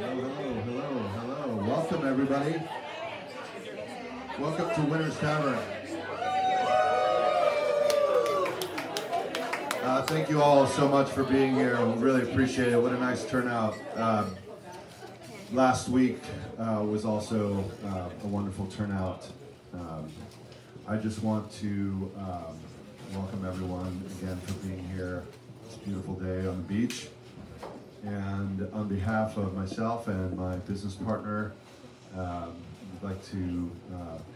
Hello. Welcome, everybody. Welcome to Winter's Tavern. Thank you all so much for being here. We really appreciate it. What a nice turnout. Last week was also a wonderful turnout. I just want to welcome everyone again for being here. It's a beautiful day on the beach. And on behalf of myself and my business partner, I'd like to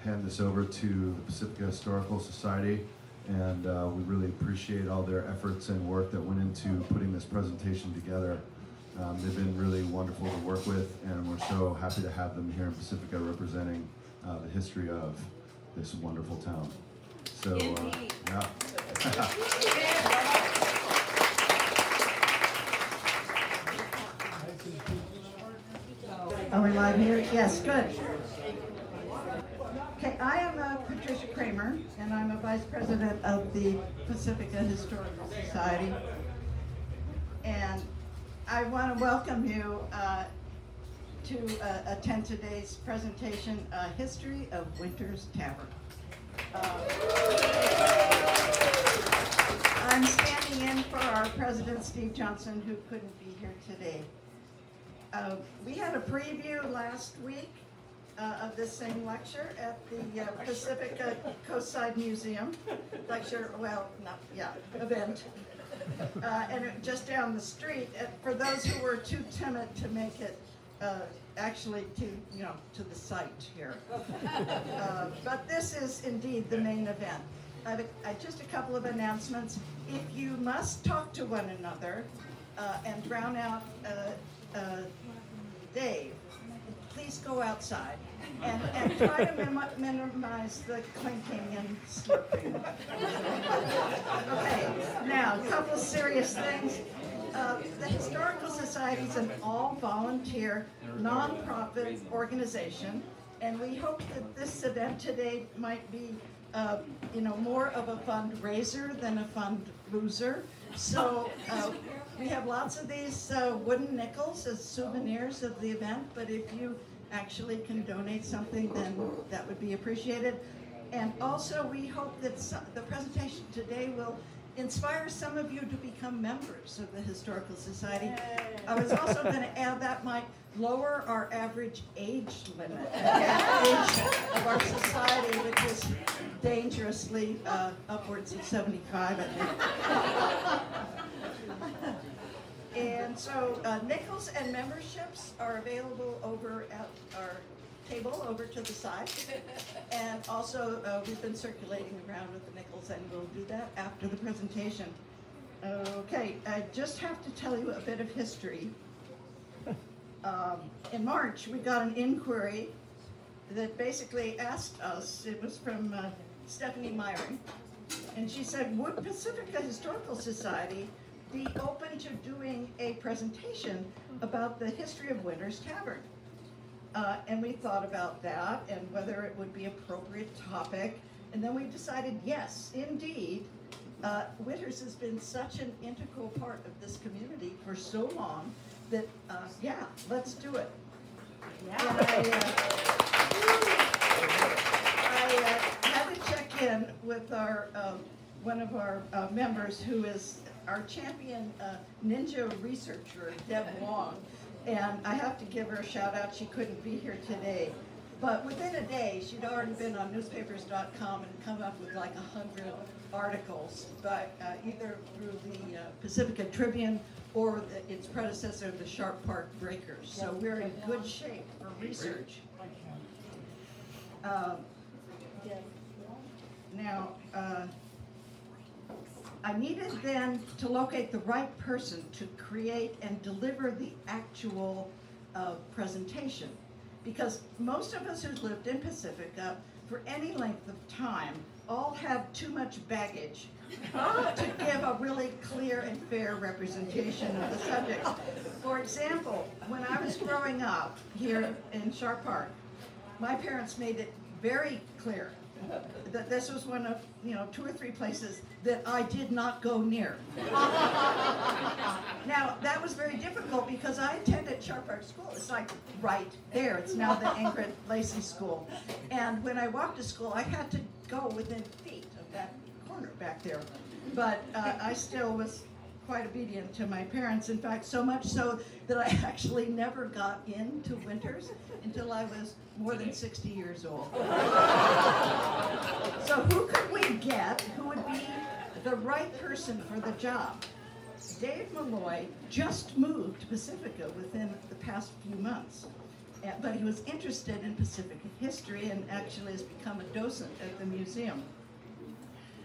hand this over to the Pacifica Historical Society. And we really appreciate all their efforts and work that went into putting this presentation together. They've been really wonderful to work with, and we're so happy to have them here in Pacifica representing the history of this wonderful town. So, yeah. Are we live here? Yes, good. Okay, I am Patricia Kramer, and I'm a vice president of the Pacifica Historical Society. And I want to welcome you to attend today's presentation, History of Winter's Tavern. I'm standing in for our president, Steve Johnson, who couldn't be here today. We had a preview last week of this same lecture at the Pacifica Coastside Museum event, and just down the street. For those who were too timid to make it actually to the site here, but this is indeed the main event. Just a couple of announcements. If you must talk to one another and drown out Dave, please go outside and try to minimize the clinking and slurping. Okay, now a couple serious things. The Historical Society is an all-volunteer, non-profit organization, and we hope that this event today might be more of a fundraiser than a fund loser. So we have lots of these wooden nickels as souvenirs of the event, but if you actually can donate something, then that would be appreciated. And also we hope that the presentation today will inspire some of you to become members of the Historical Society. I was also going to add that might lower our average age limit, age of our society, which is dangerously upwards of 75, I think. And so nickels and memberships are available over at our table over to the side. And also we've been circulating around with the nickels, and we'll do that after the presentation. Okay, I just have to tell you a bit of history. In March, we got an inquiry that basically asked us, it was from Stephanie Myring, and she said, would Pacifica Historical Society be open to doing a presentation about the history of Winter's Tavern? And we thought about that and whether it would be an appropriate topic. And then we decided, yes, indeed, Winter's has been such an integral part of this community for so long that, yeah, let's do it. Yeah. And I had to check in with our one of our members who is our champion ninja researcher, Deb Long. And I have to give her a shout out. She couldn't be here today. But within a day, she'd already been on newspapers.com and come up with like 100 articles, either through the Pacifica Tribune or its predecessor, the Sharp Park Breakers. So we're in good shape for research. Now, I needed then to locate the right person to create and deliver the actual presentation. Because most of us who've lived in Pacifica for any length of time all have too much baggage to give a really clear and fair representation of the subject. For example, when I was growing up here in Sharp Park, my parents made it very clear that this was one of 2 or 3 places that I did not go near. Now that was very difficult because I attended at Sharp Park School. It's like right there. It's now the Ingrid Lacey School. And when I walked to school, I had to go within feet of that corner back there. But I still was quite obedient to my parents. In fact, so much so that I actually never got into Winters until I was more than 60 years old. So who could we get who would be the right person for the job? Dave Malloy just moved to Pacifica within the past few months, but he was interested in Pacifica history and actually has become a docent at the museum.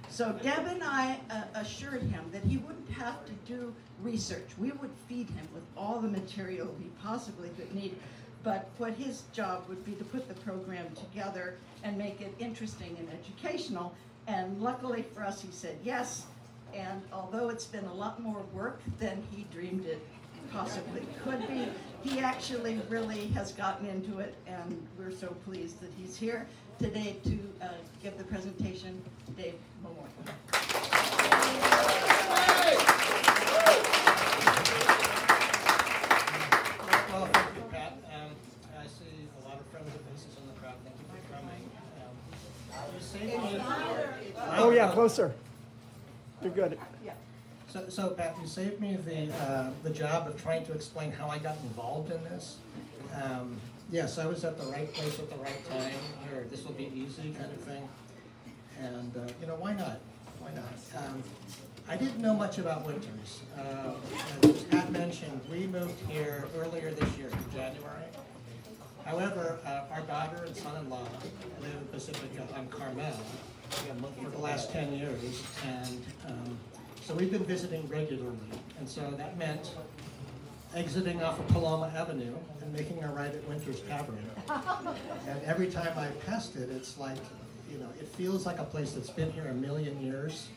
So Deb and I assured him that he wouldn't have to do research. We would feed him with all the material he possibly could need, but what his job would be to put the program together and make it interesting and educational. And luckily for us, he said yes. And although it's been a lot more work than he dreamed it possibly could be, he actually really has gotten into it, and we're so pleased that he's here today to give the presentation. Dave Malloy. Well, thank you, Pat. I see a lot of friends and faces in the crowd. Thank you for coming. Oh yeah, closer. You're good. Yeah. So Pat, you saved me the job of trying to explain how I got involved in this. Yes, I was at the right place at the right time. Here, this will be easy, kind of thing. And you know, why not? Why not? I didn't know much about Winters. As Pat mentioned, we moved here earlier this year, in January. However, our daughter and son-in-law live in Pacifica on Carmel for the last 10 years, and so we've been visiting regularly. And so that meant exiting off of Paloma Avenue and making a right at Winters Tavern. And every time I passed it, it's like, you know, it feels like a place that's been here a million years,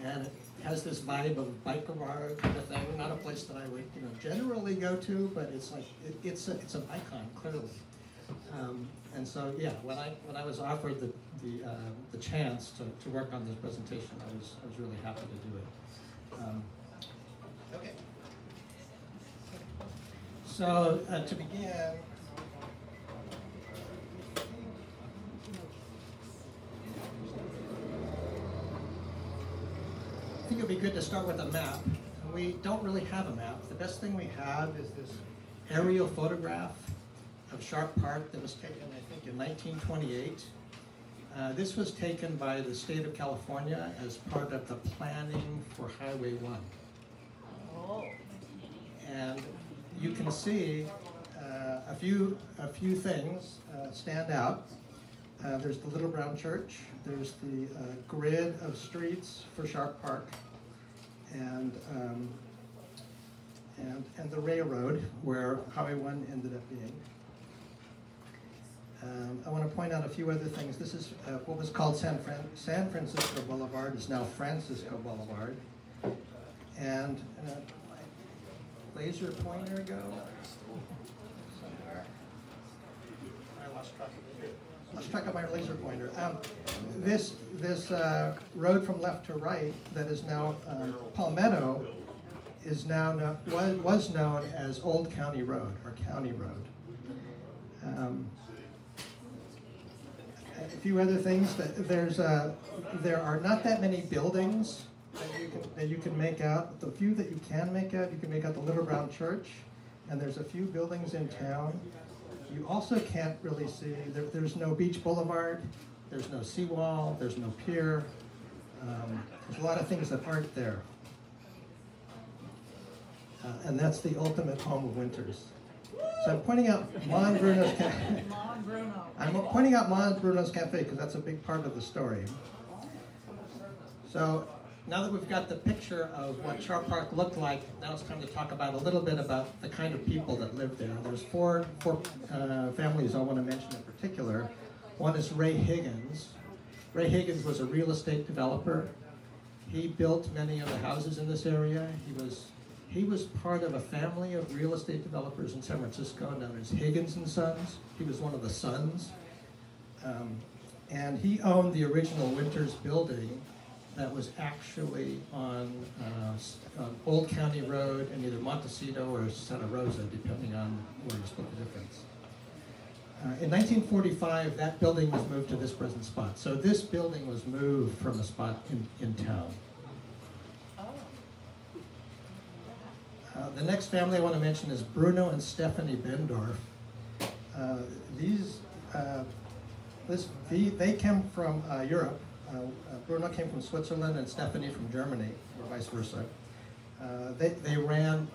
and it has this vibe of biker bar kind of thing. Not a place that I would, you know, generally go to, but it's like it's an icon, clearly. And so, yeah, when I was offered the chance to work on this presentation, I was really happy to do it. Okay. So to begin. I think it would be good to start with a map. We don't really have a map. The best thing we have is this aerial photograph of Sharp Park that was taken, I think, in 1928. This was taken by the state of California as part of the planning for Highway 1. Oh. And you can see a few things stand out. There's the Little Brown Church. There's the grid of streets for Sharp Park, and the railroad where Highway 1 ended up being. I want to point out a few other things. This is what was called San Francisco Boulevard is now Francisco Boulevard, and my laser pointer go. I lost track of my laser pointer. This road from left to right that is now Palmetto is now was known as Old County Road or County Road. A few other things that there are not that many buildings that you can make out. The few that you can make out the Little Brown Church, and there's a few buildings in town. You also can't really see, there's no Beach Boulevard, there's no seawall, there's no pier. There's a lot of things that aren't there. And that's the ultimate home of Winters. So I'm pointing out Mon Bruno's Cafe. I'm pointing out Mon Bruno's Cafe because that's a big part of the story. So now that we've got the picture of what Sharp Park looked like, now it's time to talk about a little bit about the kind of people that live there. There's four families I want to mention in particular. One is Ray Higgins. Ray Higgins was a real estate developer. He built many of the houses in this area. He was part of a family of real estate developers in San Francisco known as Higgins and Sons. He was one of the sons. And he owned the original Winters building that was actually on Old County Road in either Montecito or Santa Rosa, depending on where you split the difference. In 1945, that building was moved to this present spot. So this building was moved from a spot in town. The next family I want to mention is Bruno and Stephanie Bendorf. They came from Europe. Bruno came from Switzerland and Stephanie from Germany, or vice versa. They ran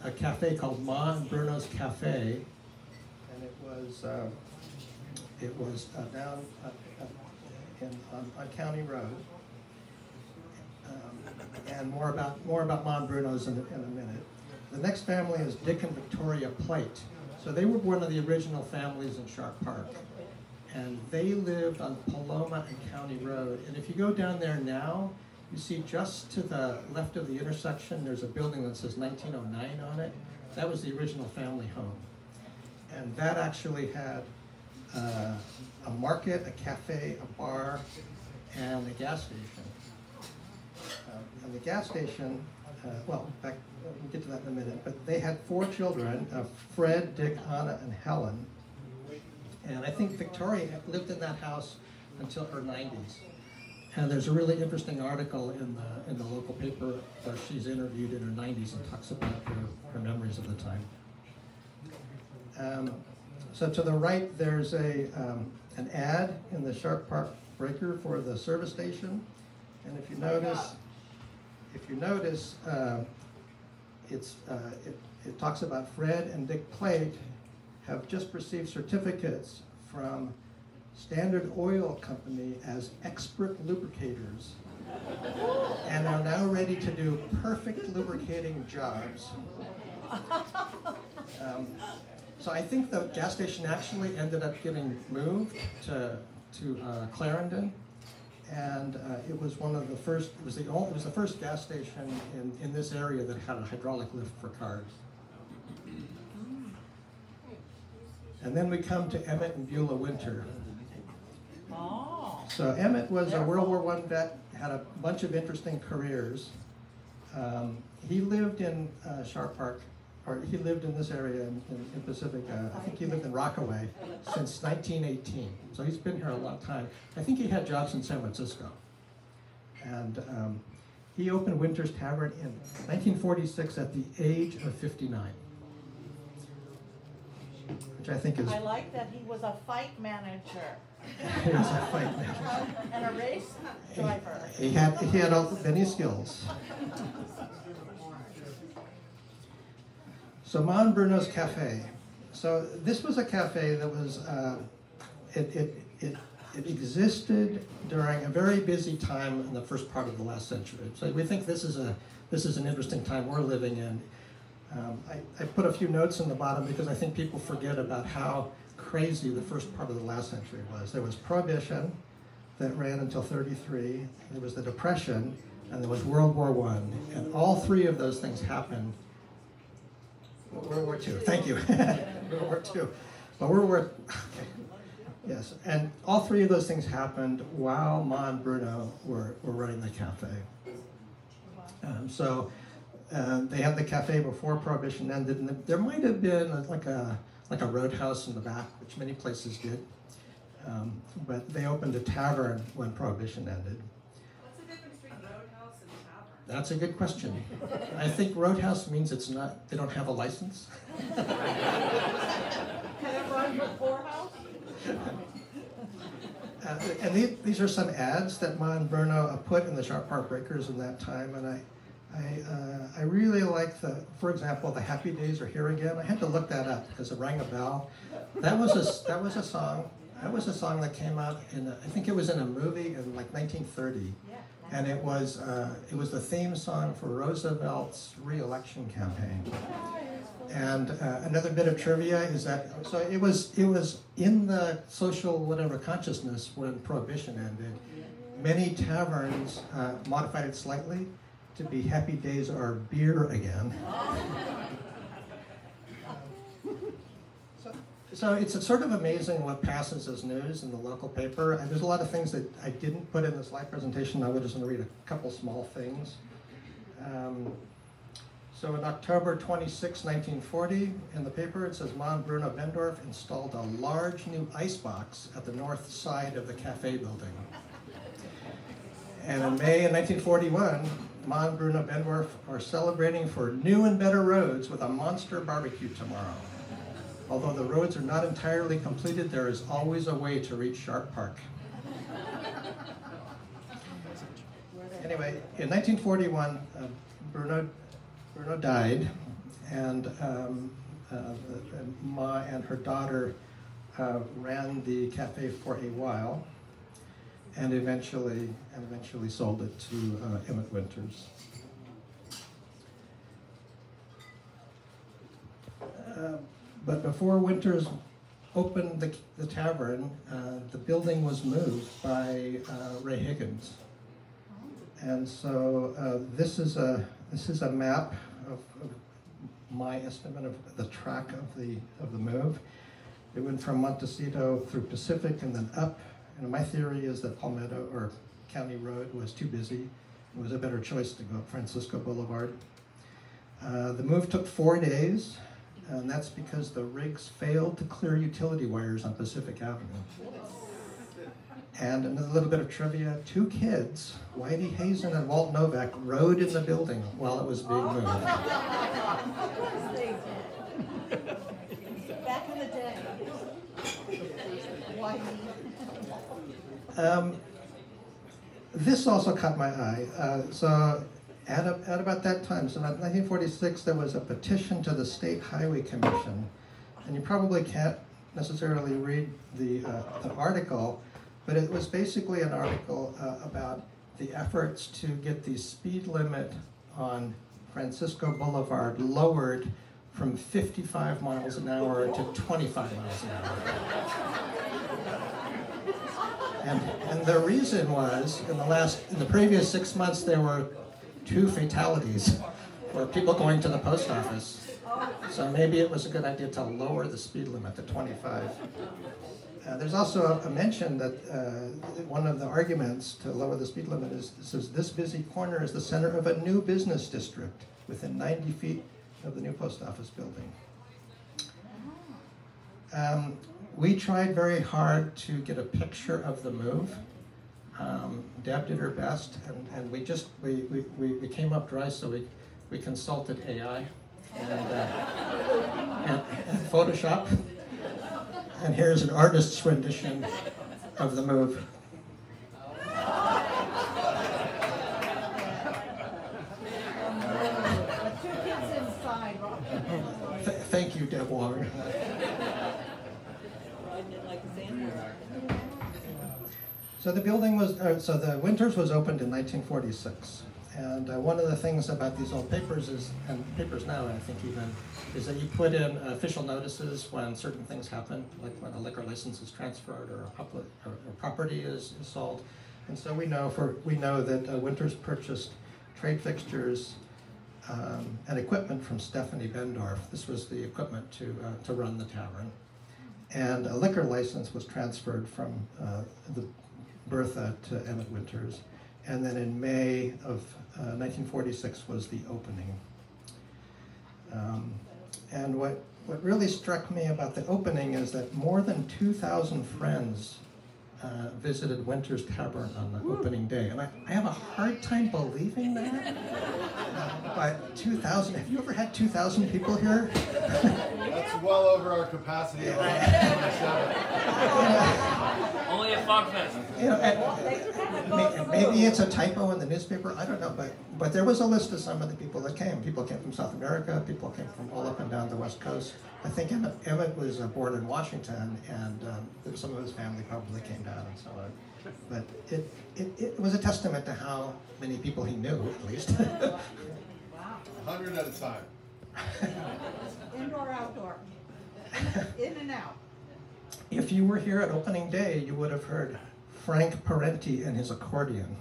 a cafe called Ma and Bruno's Cafe, and it was down on County Road. And more about Ma and Bruno's in a minute. The next family is Dick and Victoria Plate. So they were one of the original families in Sharp Park. And they lived on Paloma and County Road. And if you go down there now, you see just to the left of the intersection, there's a building that says 1909 on it. That was the original family home. And that actually had a market, a cafe, a bar, and a gas station. And the gas station, we'll get to that in a minute, but they had 4 children, Fred, Dick, Anna, and Helen. And I think Victoria lived in that house until her 90s. And there's a really interesting article in the local paper where she's interviewed in her 90s and talks about her memories of the time. So to the right, there's an ad in the Sharp Park Breaker for the service station. And if you notice, it talks about Fred and Dick Plate have just received certificates from Standard Oil Company as expert lubricators and are now ready to do perfect lubricating jobs. So I think the gas station actually ended up getting moved to Clarendon. And it was one of the first. It was the first gas station in this area that had a hydraulic lift for cars. And then we come to Emmett and Beulah Winter. So Emmett was a World War I vet, had a bunch of interesting careers. He lived in Sharp Park, or he lived in this area in Pacifica. I think he lived in Rockaway since 1918. So he's been here a long time. I think he had jobs in San Francisco. And he opened Winter's Tavern in 1946 at the age of 59. Which I think is... I like that he was a fight manager. He was a fight manager. And a race driver. He had all many skills. So Ma and Bruno's Cafe. So this was a cafe that was, it existed during a very busy time in the first part of the last century. So we think this is an interesting time we're living in. I put a few notes in the bottom because I think people forget about how crazy the first part of the last century was. There was Prohibition that ran until 33. There was the Depression, and there was World War I. And all 3 of those things happened. World War II. Thank you. World War II. But World War. Okay. Yes, and all 3 of those things happened while Ma and Bruno were running the cafe. They had the cafe before Prohibition ended, and there might have been like a roadhouse in the back, which many places did. But they opened a tavern when Prohibition ended. What's the difference between roadhouse and tavern? That's a good question. I think roadhouse means they don't have a license. Can it run for poorhouse? And these are some ads that Ma and Bruno put in the Sharp Park Breakers in that time, and I really like for example, the Happy Days Are Here Again. I had to look that up because it rang a bell. That was a song. That was a song that came out I think it was in a movie in like 1930, and it was the theme song for Roosevelt's re-election campaign. And another bit of trivia is that it was in the social whatever consciousness when Prohibition ended. Many taverns modified it slightly to be Happy Days Are Beer Again. So it's sort of amazing what passes as news in the local paper. And there's a lot of things that I didn't put in the slide presentation. I would just want to read a couple small things. So in October 26, 1940, in the paper it says, Mon Bruno Bendorf installed a large new icebox at the north side of the cafe building. And in May of 1941, Mon Bruno Bendorf are celebrating for new and better roads with a monster barbecue tomorrow. Although the roads are not entirely completed, there is always a way to reach Sharp Park. Anyway, in 1941, Bruno died, and Ma and her daughter ran the cafe for a while, and eventually sold it to Emmett Winters. But before Winters opened the tavern, the building was moved by Ray Higgins. And so this is a map of my estimate of the track of the move. It went from Montecito through Pacific and then up. And my theory is that Palmetto or County Road was too busy. It was a better choice to go up Francisco Boulevard. The move took 4 days, and that's because the rigs failed to clear utility wires on Pacific Avenue. And another little bit of trivia, 2 kids, Whitey Hazen and Walt Novak, rode in the building while it was being moved. Back in the day. Why? This also caught my eye. So at about that time, so in 1946, there was a petition to the State Highway Commission. And you probably can't necessarily read the article, but it was basically an article about the efforts to get the speed limit on Francisco Boulevard lowered from 55 miles an hour to 25 miles an hour. And the reason was, in the previous 6 months, there were 2 fatalities for people going to the post office. So maybe it was a good idea to lower the speed limit to 25. There's also a mention that one of the arguments to lower the speed limit says this busy corner is the center of a new business district within 90 feet of the new post office building. We tried very hard to get a picture of the move. Deb did her best, and we came up dry, so we consulted AI and Photoshop. And here's an artist's rendition of the move. Thank you, Deb Waller. So the building was, so the Winters was opened in 1946. And one of the things about these old papers is, and papers now I think even, is that you put in official notices when certain things happen, like when a liquor license is transferred or a property is sold. And so we know that Winters purchased trade fixtures and equipment from Stephanie Bendorf. This was the equipment to run the tavern. And a liquor license was transferred from the Bertha to Emmett Winters. And then in May of 1946 was the opening. And what really struck me about the opening is that more than 2,000 friends visited Winters Tavern on the opening day. And I have a hard time believing that. But 2,000, have you ever had 2,000 people here? That's well over our capacity. Only at Fogfest. You know, maybe it's a typo in the newspaper, I don't know, but there was a list of some of the people that came. People came from South America, people came from all up and down the West Coast. I think Emmett was born in Washington, and some of his family probably came down and so on. But it was a testament to how many people he knew, at least. Wow. 100 at a time. Indoor, outdoor. In and out. If you were here at opening day, you would have heard Frank Parenti and his accordion.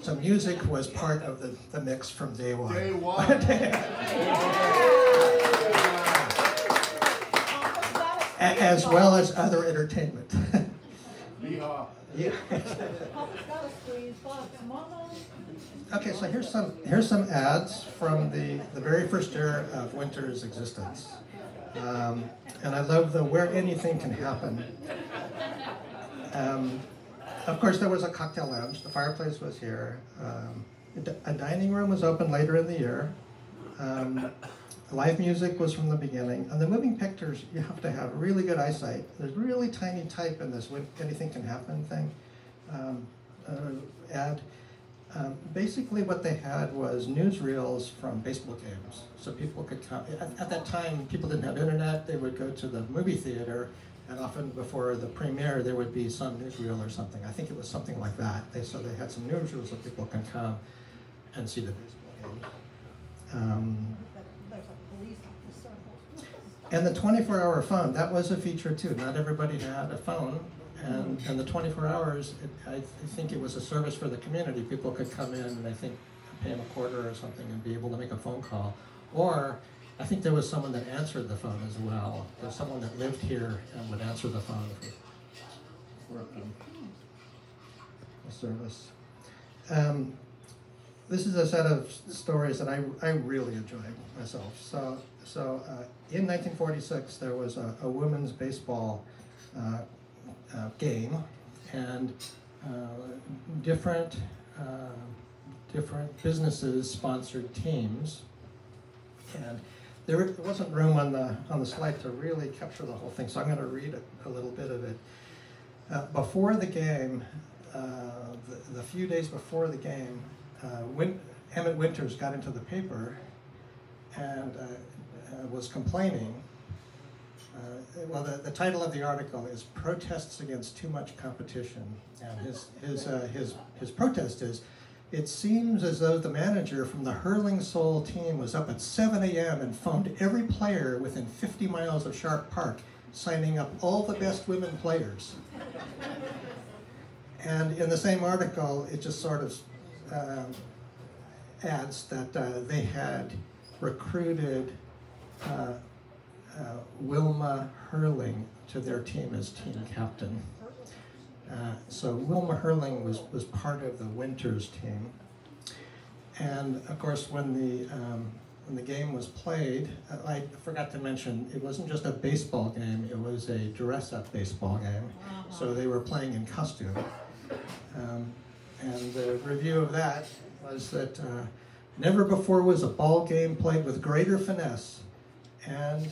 So music was part of the mix from day one. Day one. as well as other entertainment. Yeehaw. Yeah. Papa's got a squeeze box, mama. Okay, so here's some ads from the very first year of Winter's existence. And I love the where anything can happen. Of course, there was a cocktail lounge. The fireplace was here. A dining room was open later in the year. Live music was from the beginning. And the moving pictures, you have to have really good eyesight. There's really tiny type in this when anything can happen thing ad. Basically what they had was newsreels from baseball games. So people could come, at that time people didn't have internet, they would go to the movie theater, and often before the premiere there would be some newsreel or something. I think it was something like that. So they had some newsreels so people can come and see the baseball games. There's a police officer. And the 24-hour phone, that was a feature too. Not everybody had a phone. And the 24 hours, I think it was a service for the community. People could come in and I think pay them a quarter or something and be able to make a phone call. Or I think there was someone that answered the phone as well. There's someone that lived here and would answer the phone for a service. This is a set of stories that I really enjoyed myself. So in 1946, there was a women's baseball game, and different businesses sponsored teams, and there wasn't room on the slide to really capture the whole thing, so I'm going to read a little bit of it. Before the game, the few days before the game, Emmett Winters got into the paper and was complaining. Well, the title of the article is "Protests Against Too Much Competition," and his protest is, "It seems as though the manager from the Hurling Soul team was up at 7 a.m. and phoned every player within 50 miles of Sharp Park, signing up all the best women players." And in the same article, it just sort of adds that they had recruited Wilma Hurling to their team as team captain. So Wilma Hurling was part of the Winters team. And of course, when the game was played, I forgot to mention, it wasn't just a baseball game, it was a dress-up baseball game. So they were playing in costume. And the review of that was that never before was a ball game played with greater finesse, and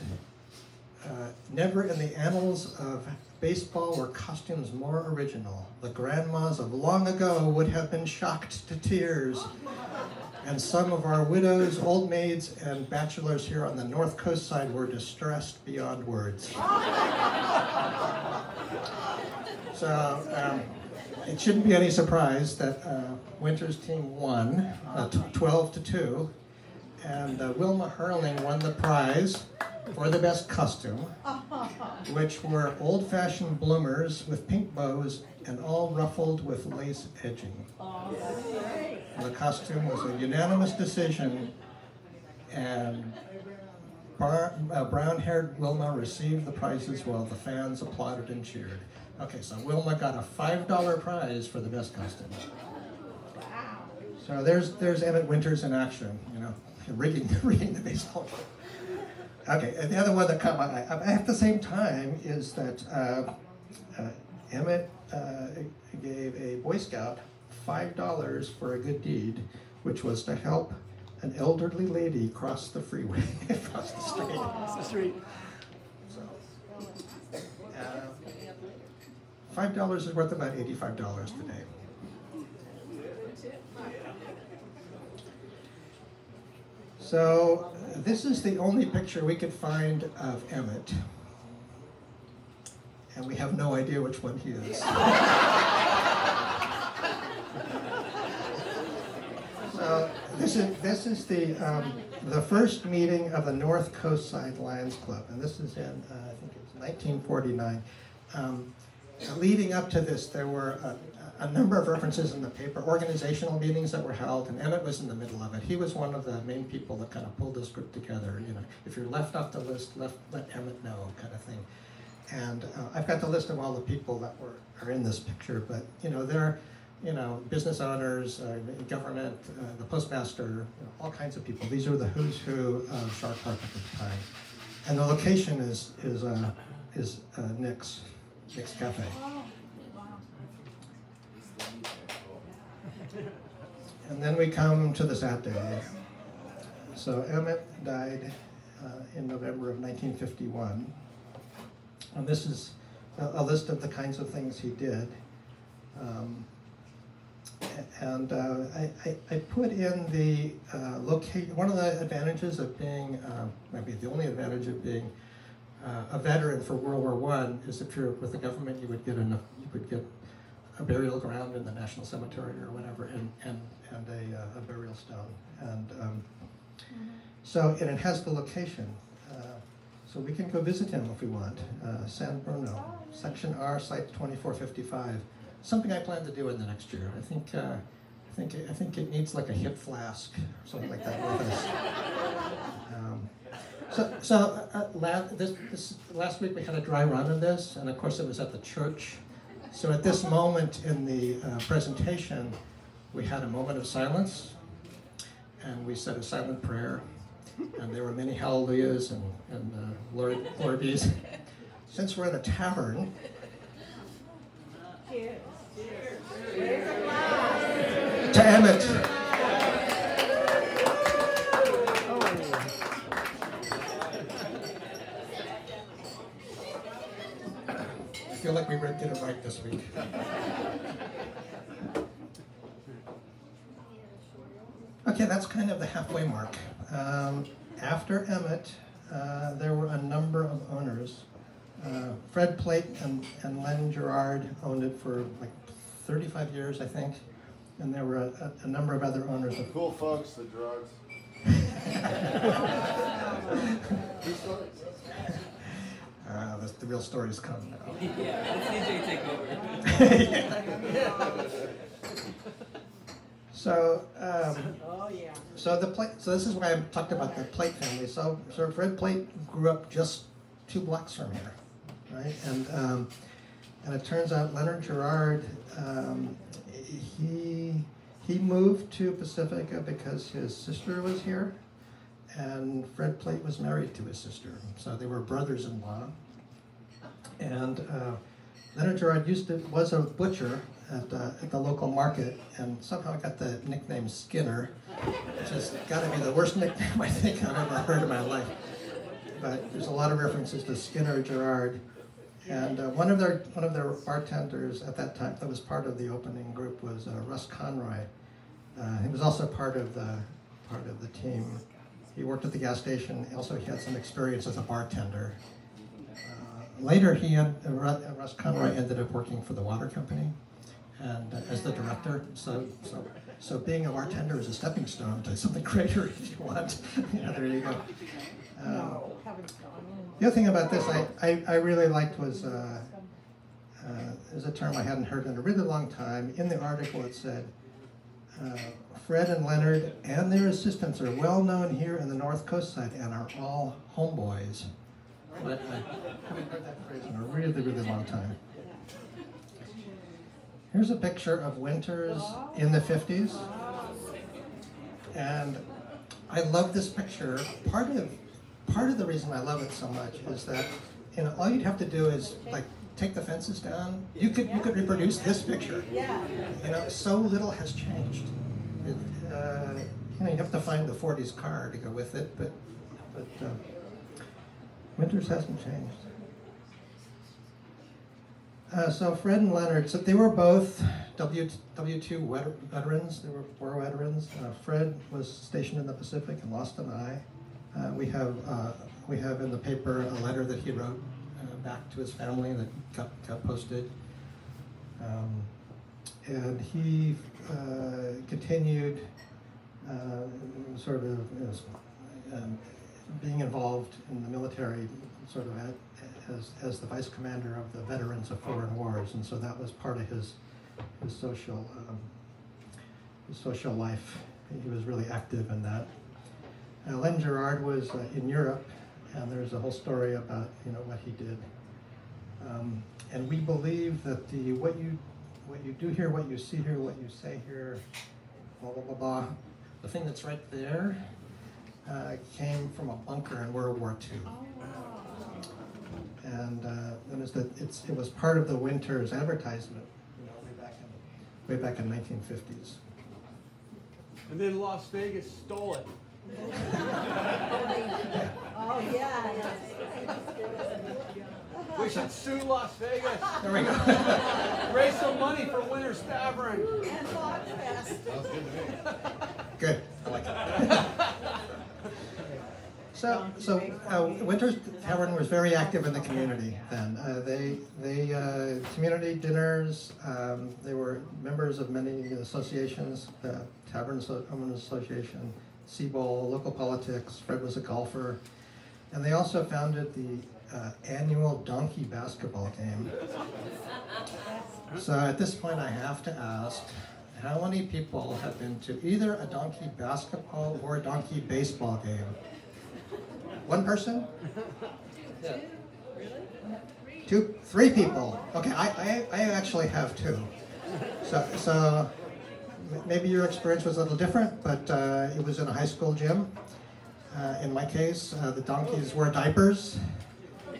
never in the annals of baseball were costumes more original. The grandmas of long ago would have been shocked to tears, and some of our widows, old maids, and bachelors here on the North Coast side were distressed beyond words. So it shouldn't be any surprise that Winters' team won 12-2, and Wilma Hurling won the prize for the best costume, which were old-fashioned bloomers with pink bows and all ruffled with lace edging. The costume was a unanimous decision, and brown-haired Wilma received the prizes while the fans applauded and cheered. Okay, so Wilma got a $5 prize for the best costume. So there's Emmett Winters in action, you know, rigging the baseball game. Okay, and the other one that caught my eye at the same time is that Emmett gave a Boy Scout $5 for a good deed, which was to help an elderly lady cross the freeway, across the street. Across the street. So, $5 is worth about $85 today. So this is the only picture we could find of Emmett, and we have no idea which one he is. So this is the first meeting of the North Coast Side Lions Club, and this is in I think it was 1949. Leading up to this, there were a number of references in the paper, organizational meetings that were held, and Emmett was in the middle of it. He was one of the main people that kind of pulled this group together. You know, if you're left off the list, let Emmett know, kind of thing. And I've got the list of all the people that are in this picture, but they're business owners, government, the postmaster, all kinds of people. These are the who's who of Shark Park at the time. And the location is Nick's Cafe. And then we come to the sad day. So Emmett died in November of 1951. And this is a list of the kinds of things he did. I put in the one of the advantages of being, maybe the only advantage of being a veteran for World War I is if you're with the government, you would get a burial ground in the National Cemetery or whatever, and a burial stone. And so it has the location. So we can go visit him if we want. San Bruno, Section R, Site 2455. Something I plan to do in the next year. I think it needs like a hip flask or something like that with us. This last week we had a dry run of this, and of course it was at the church. So at this moment in the presentation, we had a moment of silence, and we said a silent prayer, and there were many hallelujahs and glory bees. Since we're at a tavern, Cheers. to Emmett. I feel like we did it right this week. Okay, that's kind of the halfway mark. After Emmett, there were a number of owners. Fred Plate and Len Gerard owned it for like 35 years, I think. And there were a number of other owners. The cool folks, the drugs. The real stories come now. Yeah, let's DJ take over. So, Oh, yeah. so this is why I talked about the Plate family. So Fred Plate grew up just 2 blocks from here, right? And it turns out Leonard Gerard, he moved to Pacifica because his sister was here, and Fred Plate was married to his sister, so they were brothers-in-law. And Leonard Gerard was a butcher at the local market, and somehow got the nickname Skinner, which has got to be the worst nickname I think I've ever heard in my life. But there's a lot of references to Skinner Gerard, and one of their bartenders at that time that was part of the opening group was Russ Conroy. He was also part of the team. He worked at the gas station. Also, he had some experience as a bartender. Later, Russ Conroy ended up working for the water company, and as the director. So being a bartender is a stepping stone to something greater if you want. There you go. The other thing about this I really liked was there's a term I hadn't heard in a really long time. In the article it said, Fred and Leonard and their assistants are well known here in the North Coast side and are all homeboys. But I haven't heard that phrase in a really, really long time. Here's a picture of Winters in the 50s. And I love this picture. Part of the reason I love it so much is that all you'd have to do is like take the fences down. You could reproduce this picture. So little has changed. You have to find the 40s car to go with it, but Winters hasn't changed. So Fred and Leonard, so they were both W2 veterans. They were war veterans. Fred was stationed in the Pacific and lost an eye. We have in the paper a letter that he wrote back to his family that got posted. And he continued sort of being involved in the military, sort of as the vice commander of the Veterans of Foreign Wars, and so that was part of his social life. He was really active in that. Len Gerard was in Europe, and there's a whole story about what he did. And we believe that what you do here, what you see here, what you say here, blah, blah, blah, blah, the thing that's right there came from a bunker in World War II. And it was part of the Winters advertisement, way back in 1950s. And then Las Vegas stole it. Oh, yeah. We should sue Las Vegas. There we go. Raise some money for Winter's Tavern. And Fogfest. Good, I like it. So Winters Tavern was very active in the community then. They community dinners. They were members of many associations, Tavern Owners Association, Seabowl, local politics. Fred was a golfer, and they also founded the annual donkey basketball game. So at this point, I have to ask, how many people have been to either a donkey basketball or a donkey baseball game? One person? Yeah. Two, three people. Okay, I actually have two. So maybe your experience was a little different, but it was in a high school gym. In my case, the donkeys wore diapers.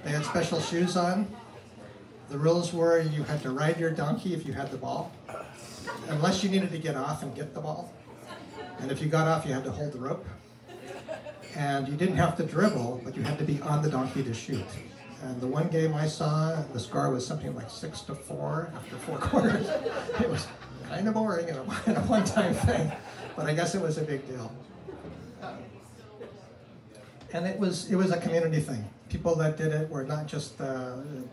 They had special shoes on. The rules were you had to ride your donkey if you had the ball, unless you needed to get off and get the ball. And if you got off, you had to hold the rope. And you didn't have to dribble, but you had to be on the donkey to shoot. And the one game I saw, the score was something like 6-4 after 4 quarters. It was kind of boring and a one-time thing, but I guess it was a big deal. And it was a community thing. People that did it were not just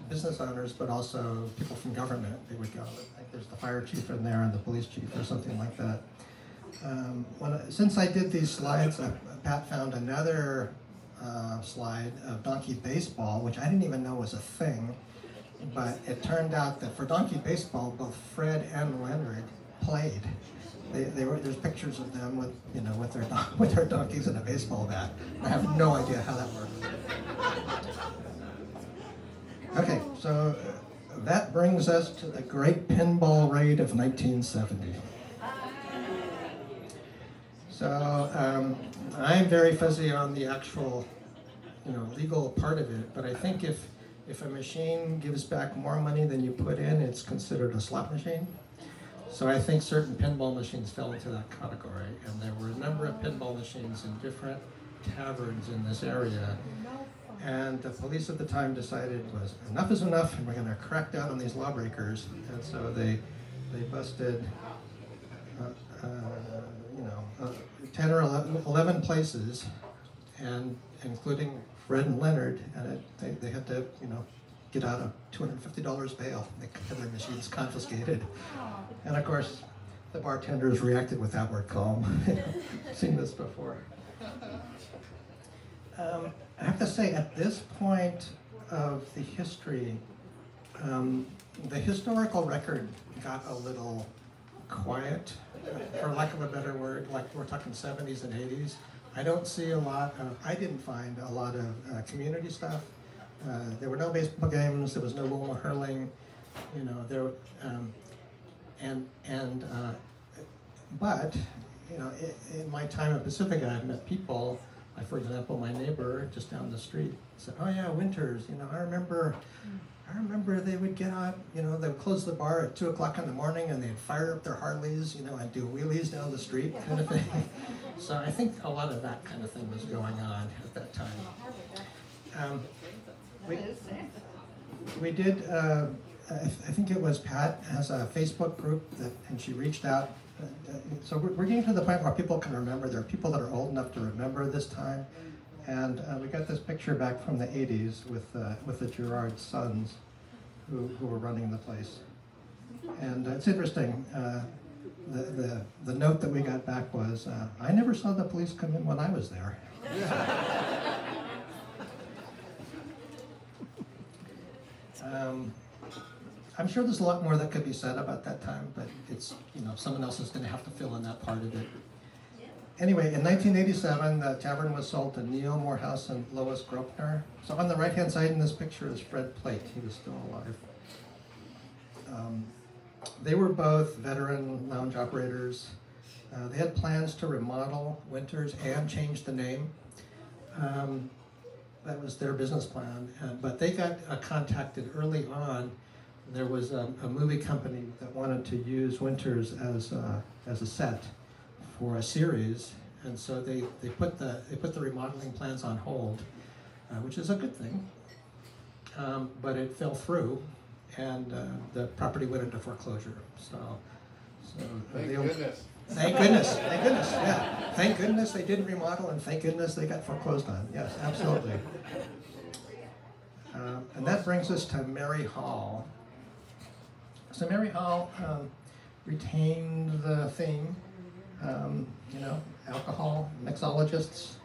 business owners, but also people from government. They would go. Like there's the fire chief in there and the police chief or something like that. Since I did these slides, Pat found another slide of donkey baseball, which I didn't even know was a thing. But it turned out that for donkey baseball, both Fred and Leonard played. There's pictures of them with their donkeys and a baseball bat. I have no idea how that works. Okay, so that brings us to the great pinball raid of 1970. So I'm very fuzzy on the actual, legal part of it, but I think if a machine gives back more money than you put in, it's considered a slot machine. So I think certain pinball machines fell into that category, and there were a number of pinball machines in different taverns in this area. And the police at the time decided was enough is enough, and we're going to crack down on these lawbreakers. And so they busted 10 or 11 places, and including Fred and Leonard, and they had to, get out a $250 bail. They had their machines confiscated. And of course, the bartenders reacted with outward calm. I've seen this before. I have to say, at this point of the history, the historical record got a little quiet, for lack of a better word, like we're talking 70s and 80s. I don't see a lot of, I didn't find a lot of community stuff. There were no baseball games, there was no ball hurling, but in my time at Pacifica, I've met people, like for example, my neighbor just down the street said, oh yeah, Winters, I remember they would get out, they would close the bar at 2 o'clock in the morning and they'd fire up their Harleys, and do wheelies down the street kind of thing. So I think a lot of that kind of thing was going on at that time. We did, I think it was Pat has a Facebook group and she reached out. So we're getting to the point where people can remember. There are people that are old enough to remember this time. And we got this picture back from the 80s with the Girard sons who were running the place. And it's interesting. The note that we got back was, I never saw the police come in when I was there. I'm sure there's a lot more that could be said about that time, but it's, someone else is going to have to fill in that part of it. Anyway, in 1987, the tavern was sold to Neil Morehouse and Lois Gropner. So on the right-hand side in this picture is Fred Plate. He was still alive. They were both veteran lounge operators. They had plans to remodel Winters and change the name. That was their business plan. But they got contacted early on. There was a movie company that wanted to use Winters as a set for a series, and so they put the remodeling plans on hold, which is a good thing. But it fell through, and the property went into foreclosure. So Thank goodness. Thank goodness, yeah. Thank goodness they didn't remodel, and thank goodness they got foreclosed on. Yes, absolutely. And that brings us to Mary Hall. So Mary Hall retained the theme, alcohol, mixologists,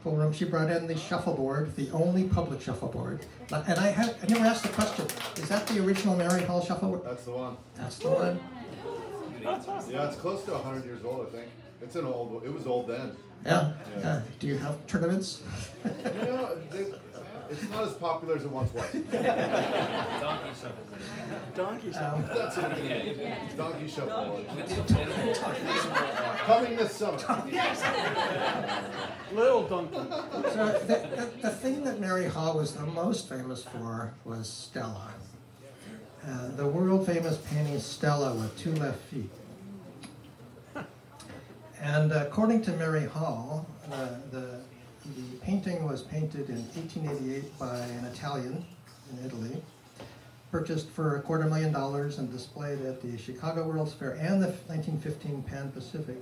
full room. She brought in the shuffleboard, the only public shuffleboard. And I never asked the question, is that the original Mary Hall shuffleboard? That's the one. That's the one. Yeah, it's close to 100 years old, I think. It was old then. Yeah. Do you have tournaments? It's not as popular as it once was. Donkey shuffle. That's it. Donkey shuffle. Coming this summer. Little donkey. So the thing that Mary Hall was the most famous for was Stella. The world famous painting Stella with 2 left feet. And according to Mary Hall, the painting was painted in 1888 by an Italian in Italy, purchased for $250,000 and displayed at the Chicago World's Fair and the 1915 Pan Pacific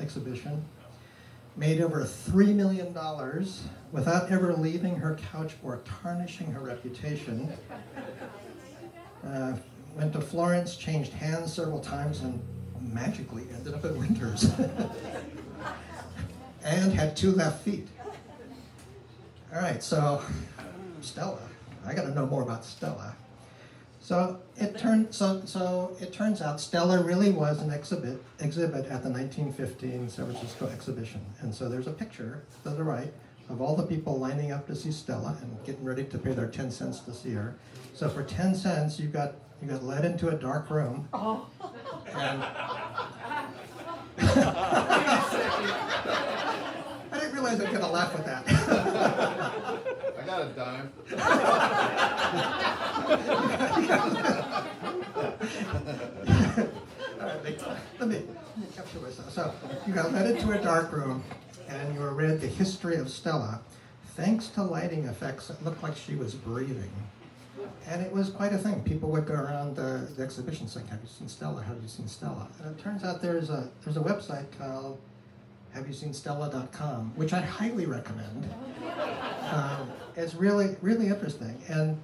exhibition. Made over $3 million without ever leaving her couch or tarnishing her reputation. Went to Florence, changed hands several times, and magically ended up at Winters. And had 2 left feet. All right, so Stella. I got to know more about Stella. So it turns out Stella really was an exhibit at the 1915 San Francisco exhibition. And so there's a picture to the right of all the people lining up to see Stella and getting ready to pay their 10 cents to see her. So for 10 cents, you got led into a dark room. Oh. And I didn't realize I was going to laugh at that. I got a dime. All right, let me capture myself. So you got led into a dark room, and you read the history of Stella. Thanks to lighting effects, it looked like she was breathing. And it was quite a thing. People would go around the exhibition saying, "Have you seen Stella? Have you seen Stella?" And it turns out there's a website called HaveYouSeenStella.com, which I highly recommend. It's really, really interesting. And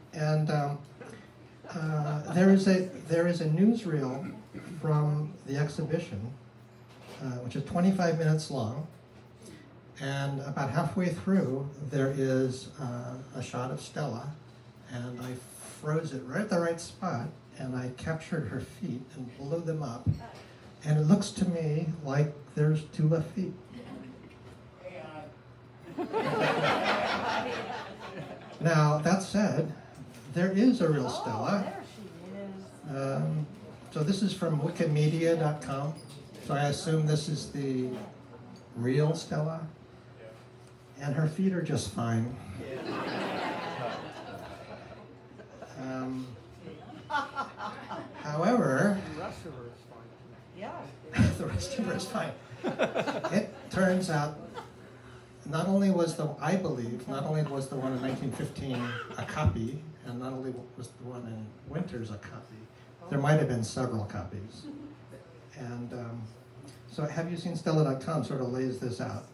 there is a newsreel from the exhibition, which is 25 minutes long. And about halfway through, there is a shot of Stella, and I froze it right at the right spot, and I captured her feet and blew them up. And it looks to me like there's 2 left feet. Now, that said, there is a real Stella. So this is from Wikimedia.com. So I assume this is the real Stella. And her feet are just fine. However, The rest of her is fine. Yeah. the rest of her is fine. It turns out, not only was the one in 1915 a copy, and not only was the one in Winters a copy, there might have been several copies. And so HaveYouSeenStella.com sort of lays this out.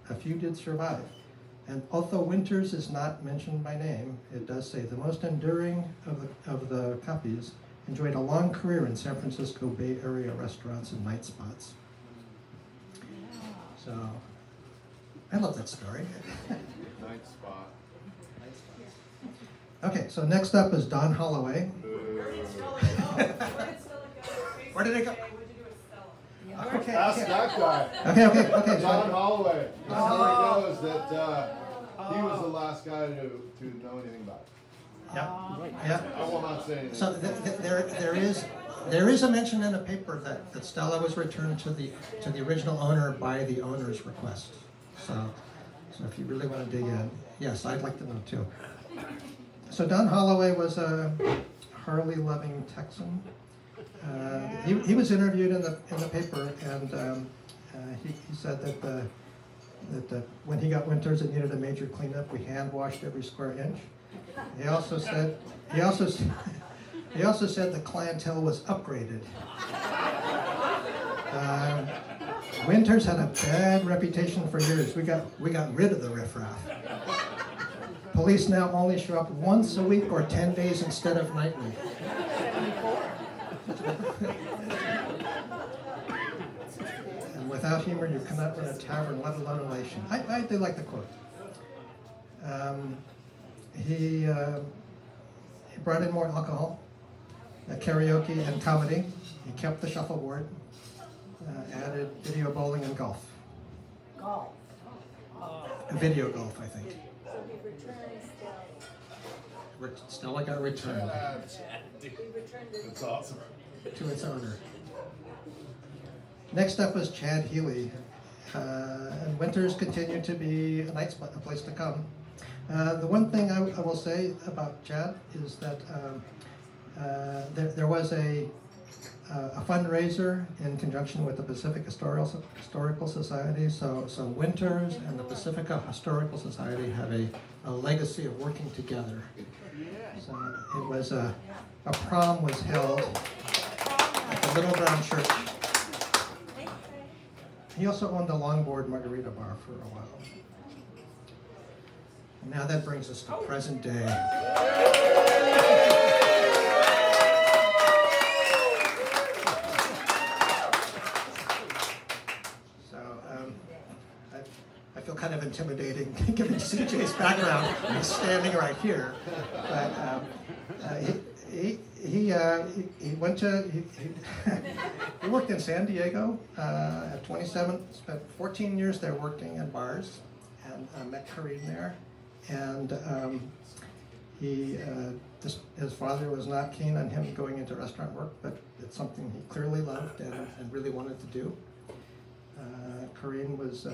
A few did survive. And although Winters is not mentioned by name, it does say the most enduring of the copies enjoyed a long career in San Francisco Bay Area restaurants and night spots. So, I love that story. Night spot. Okay, so next up is Don Holloway. Where did Stella go? Where did it go? What'd you do with Stella? Okay. Ask Okay. that guy. Okay. John Holloway. John Holloway knows that he was the last guy to know anything about it. Yeah. I will not say anything. So there is a mention in the paper that Stella was returned to the original owner by the owner's request. So if you really want to dig in, yes, I'd like to know too. So Don Holloway was a Harley-loving Texan. He was interviewed in the paper, and he said that when he got winters that needed a major cleanup, we hand washed every square inch. He also said the clientele was upgraded. Winters had a bad reputation for years. We got rid of the riffraff. Police now only show up once a week or 10 days instead of nightly. And without humor, you cannot run a tavern, let alone a relation. I do like the quote. He brought in more alcohol, karaoke, and comedy. He kept the shuffleboard, added video bowling and golf. Golf. Video golf, I think. So he returns still. Stella got returned He returned it. That's awesome. to its owner. Next up was Chad Healy. And winters continue to be a place to come. The one thing I will say about Chad is that there was a fundraiser in conjunction with the Pacifica Historical Society. So Winters and the Pacifica Historical Society have a legacy of working together. So it was a prom was held at the Little Brown Church. He also owned a longboard margarita bar for a while. And now that brings us to present day. So I feel kind of intimidating given CJ's background. He's standing right here, but he went to he worked in San Diego at 27. Spent 14 years there working in bars, and met Karine there. And his father was not keen on him going into restaurant work, but it's something he clearly loved and really wanted to do. Karine was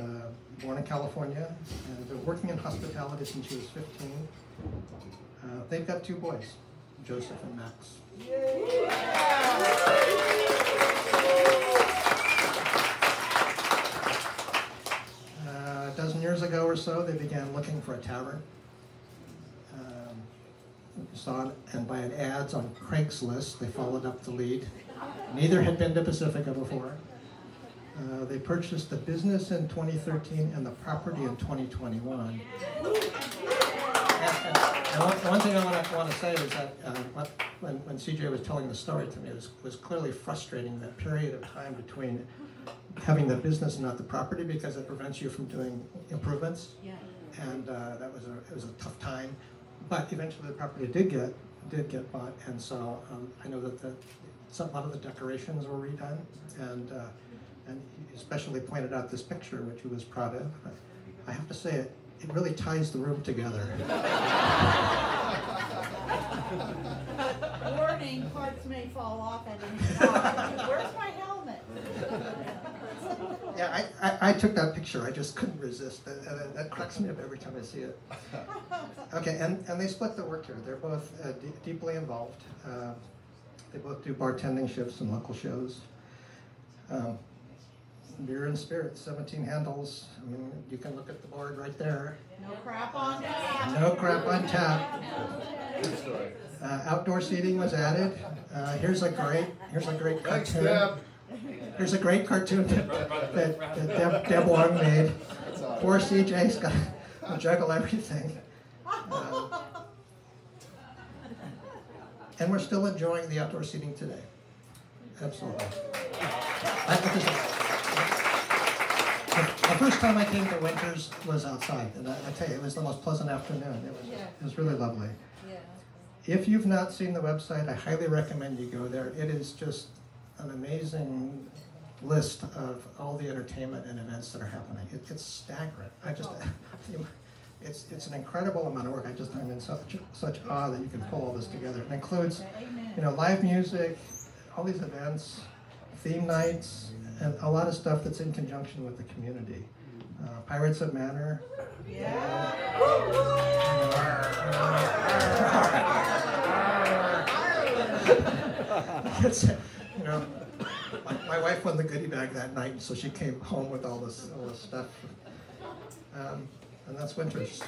born in California and been working in hospitality since she was 15. They've got 2 boys, Joseph and Max. A dozen years ago or so, they began looking for a tavern. Saw and by an ads on Craigslist, they followed up the lead. Neither had been to Pacifica before. They purchased the business in 2013 and the property in 2021. And one thing I want to say is that when CJ was telling the story to me, it was clearly frustrating, that period of time between having the business and not the property, because it prevents you from doing improvements. Yeah. And it was a tough time. But eventually the property did get bought, and so I know that a lot of the decorations were redone, and he especially pointed out this picture, which he was proud of. I have to say, it really ties the room together. Warning, parts may fall off at any time. Where's my helmet? Yeah, I took that picture. I just couldn't resist. That cracks me up every time I see it. Okay, and they split the work here. They're both deeply involved. They both do bartending shifts and local shows. Beer and spirits, 17 handles. I mean, you can look at the board right there. No crap on tap. No crap on tap. Outdoor seating was added. Here's a great cartoon. Here's a great cartoon that Deb Wong made. Poor CJ's got to juggle everything. And we're still enjoying the outdoor seating today. Absolutely. The first time I came to Winters was outside, and I tell you, it was the most pleasant afternoon. It was really lovely. Yeah. If you've not seen the website, I highly recommend you go there. It is just an amazing list of all the entertainment and events that are happening. It's staggering. It's an incredible amount of work. I'm in such awe that you can pull all this together. It includes, live music, all these events, theme nights, and a lot of stuff that's in conjunction with the community. Pirates of Manor. Yeah. My wife won the goodie bag that night, so she came home with all this stuff. And that's Winters.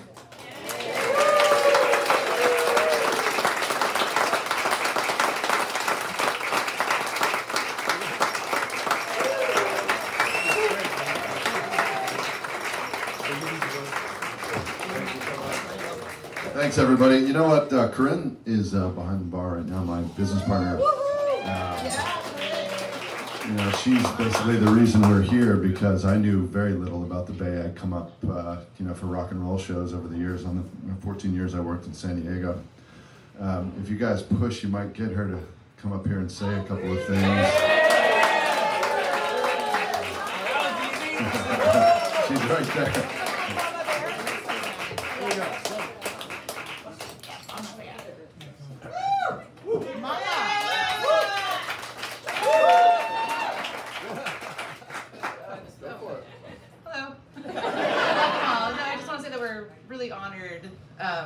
Thanks, everybody. You know what? Corinne is behind the bar right now, my business partner. She's basically the reason we're here because I knew very little about the Bay. I'd come up, for rock and roll shows over the years. On the 14 years I worked in San Diego. If you guys push, you might get her to come up here and say a couple of things. She's right there.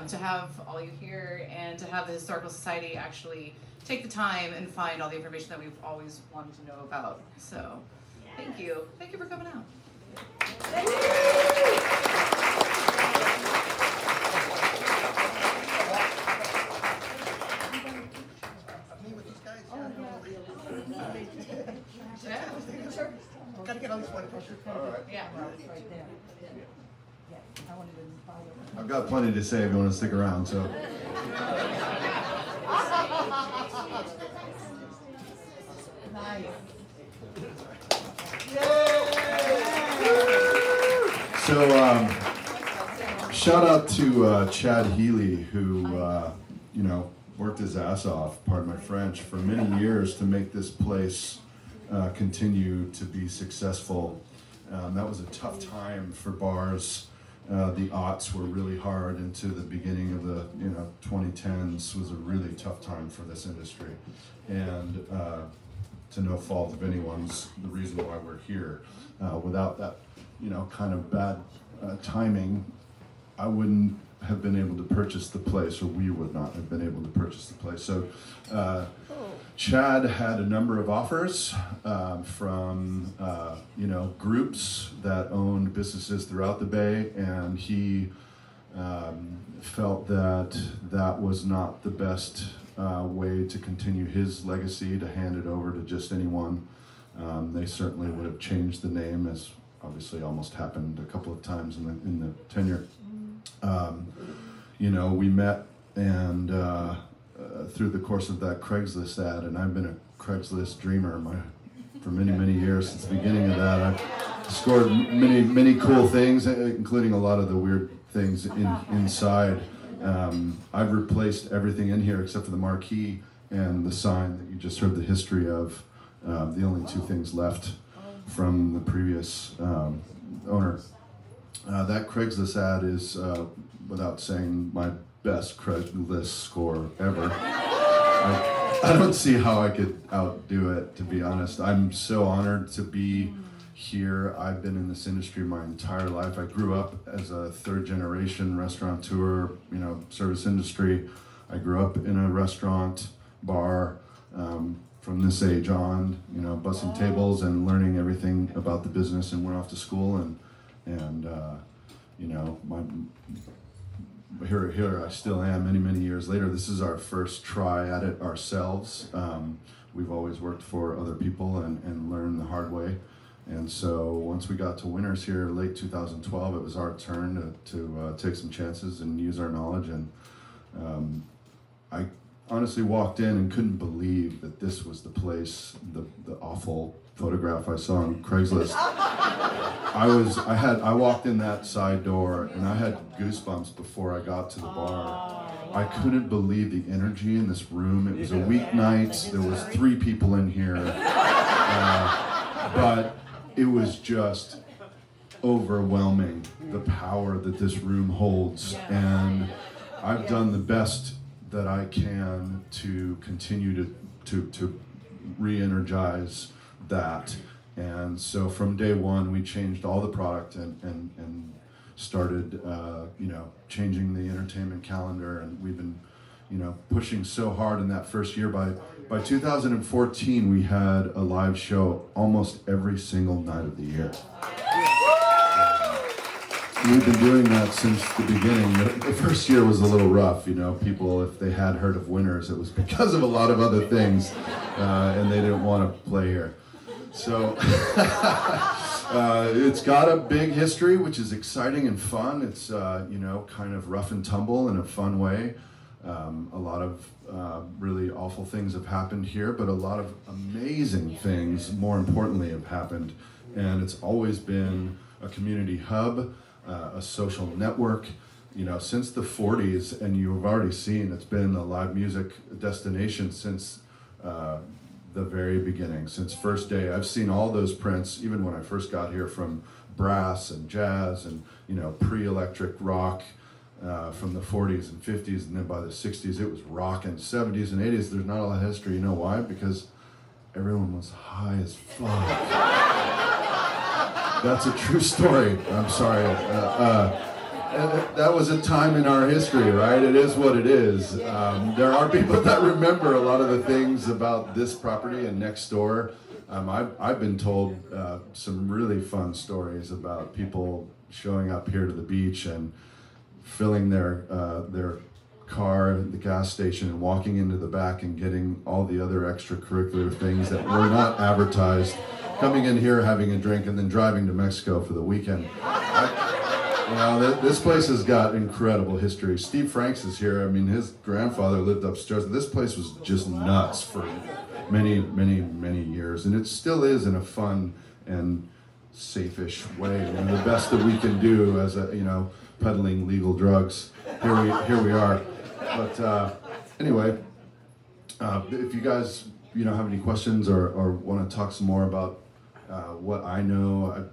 To have all you here and to have the Historical Society actually take the time and find all the information that we've always wanted to know about. So, thank you. Thank you for coming out. Thank you. Gotta get on this one picture. Yeah. I've got plenty to say if you want to stick around, so. So, shout out to Chad Healy, who, worked his ass off, pardon my French, for many years to make this place continue to be successful. That was a tough time for bars. The aughts were really hard into the beginning of the 2010s was a really tough time for this industry, and to no fault of anyone's the reason why we're here. Without that kind of bad timing, I wouldn't have been able to purchase the place, or we would not have been able to purchase the place. So Chad had a number of offers from groups that owned businesses throughout the Bay, and he felt that that was not the best way to continue his legacy, to hand it over to just anyone. They certainly would have changed the name, as obviously almost happened a couple of times in the tenure. We met, and through the course of that Craigslist ad, and I've been a Craigslist dreamer for many years. Since the beginning of that, I've scored many cool things, including a lot of the weird things inside. I've replaced everything in here except for the marquee and the sign that you just heard the history of. The only two things left from the previous owner. That Craigslist ad is, without saying, my best Craigslist score ever. I don't see how I could outdo it, to be honest. I'm so honored to be here. I've been in this industry my entire life. I grew up as a third-generation restaurateur, service industry. I grew up in a restaurant, bar, from this age on, bussing tables and learning everything about the business, and went off to school, and here I still am many years later. This is our first try at it ourselves. We've always worked for other people and learned the hard way. And so once we got to Winters here late 2012, it was our turn to take some chances and use our knowledge. And I honestly walked in and couldn't believe that this was the place, the awful photograph I saw on Craigslist. I walked in that side door and I had goosebumps before I got to the bar. I couldn't believe the energy in this room. It was a weeknight. There was 3 people in here. but it was just overwhelming, the power that this room holds. And I've done the best that I can to continue to re-energize that. And so from day one, we changed all the product and started, changing the entertainment calendar. And we've been, pushing so hard in that first year. By 2014, we had a live show almost every single night of the year. We've been doing that since the beginning. The first year was a little rough, people, if they had heard of Winners, it was because of a lot of other things, and they didn't want to play here. So it's got a big history, which is exciting and fun. It's, kind of rough and tumble in a fun way. A lot of really awful things have happened here, but a lot of amazing things, more importantly, have happened. And it's always been a community hub, a social network, since the 40s, and you've already seen it's been a live music destination since the very beginning, since first day. I've seen all those prints, even when I first got here, from brass and jazz and, pre-electric rock from the 40s and 50s, and then by the 60s it was rock, and 70s and 80s. There's not a lot of history. You know why? Because everyone was high as fuck. That's a true story. I'm sorry. That was a time in our history, right? It is what it is. There are people that remember a lot of the things about this property and next door. I've been told some really fun stories about people showing up here to the beach and filling their car at the gas station and walking into the back and getting all the other extracurricular things that were not advertised, coming in here, having a drink, and then driving to Mexico for the weekend. This place has got incredible history. Steve Franks is here. I mean, his grandfather lived upstairs. This place was just nuts for many, many, many years, and it still is in a fun and safe-ish way. The best that we can do as peddling legal drugs. Here we are. But anyway, if you guys have any questions or want to talk some more about what I know,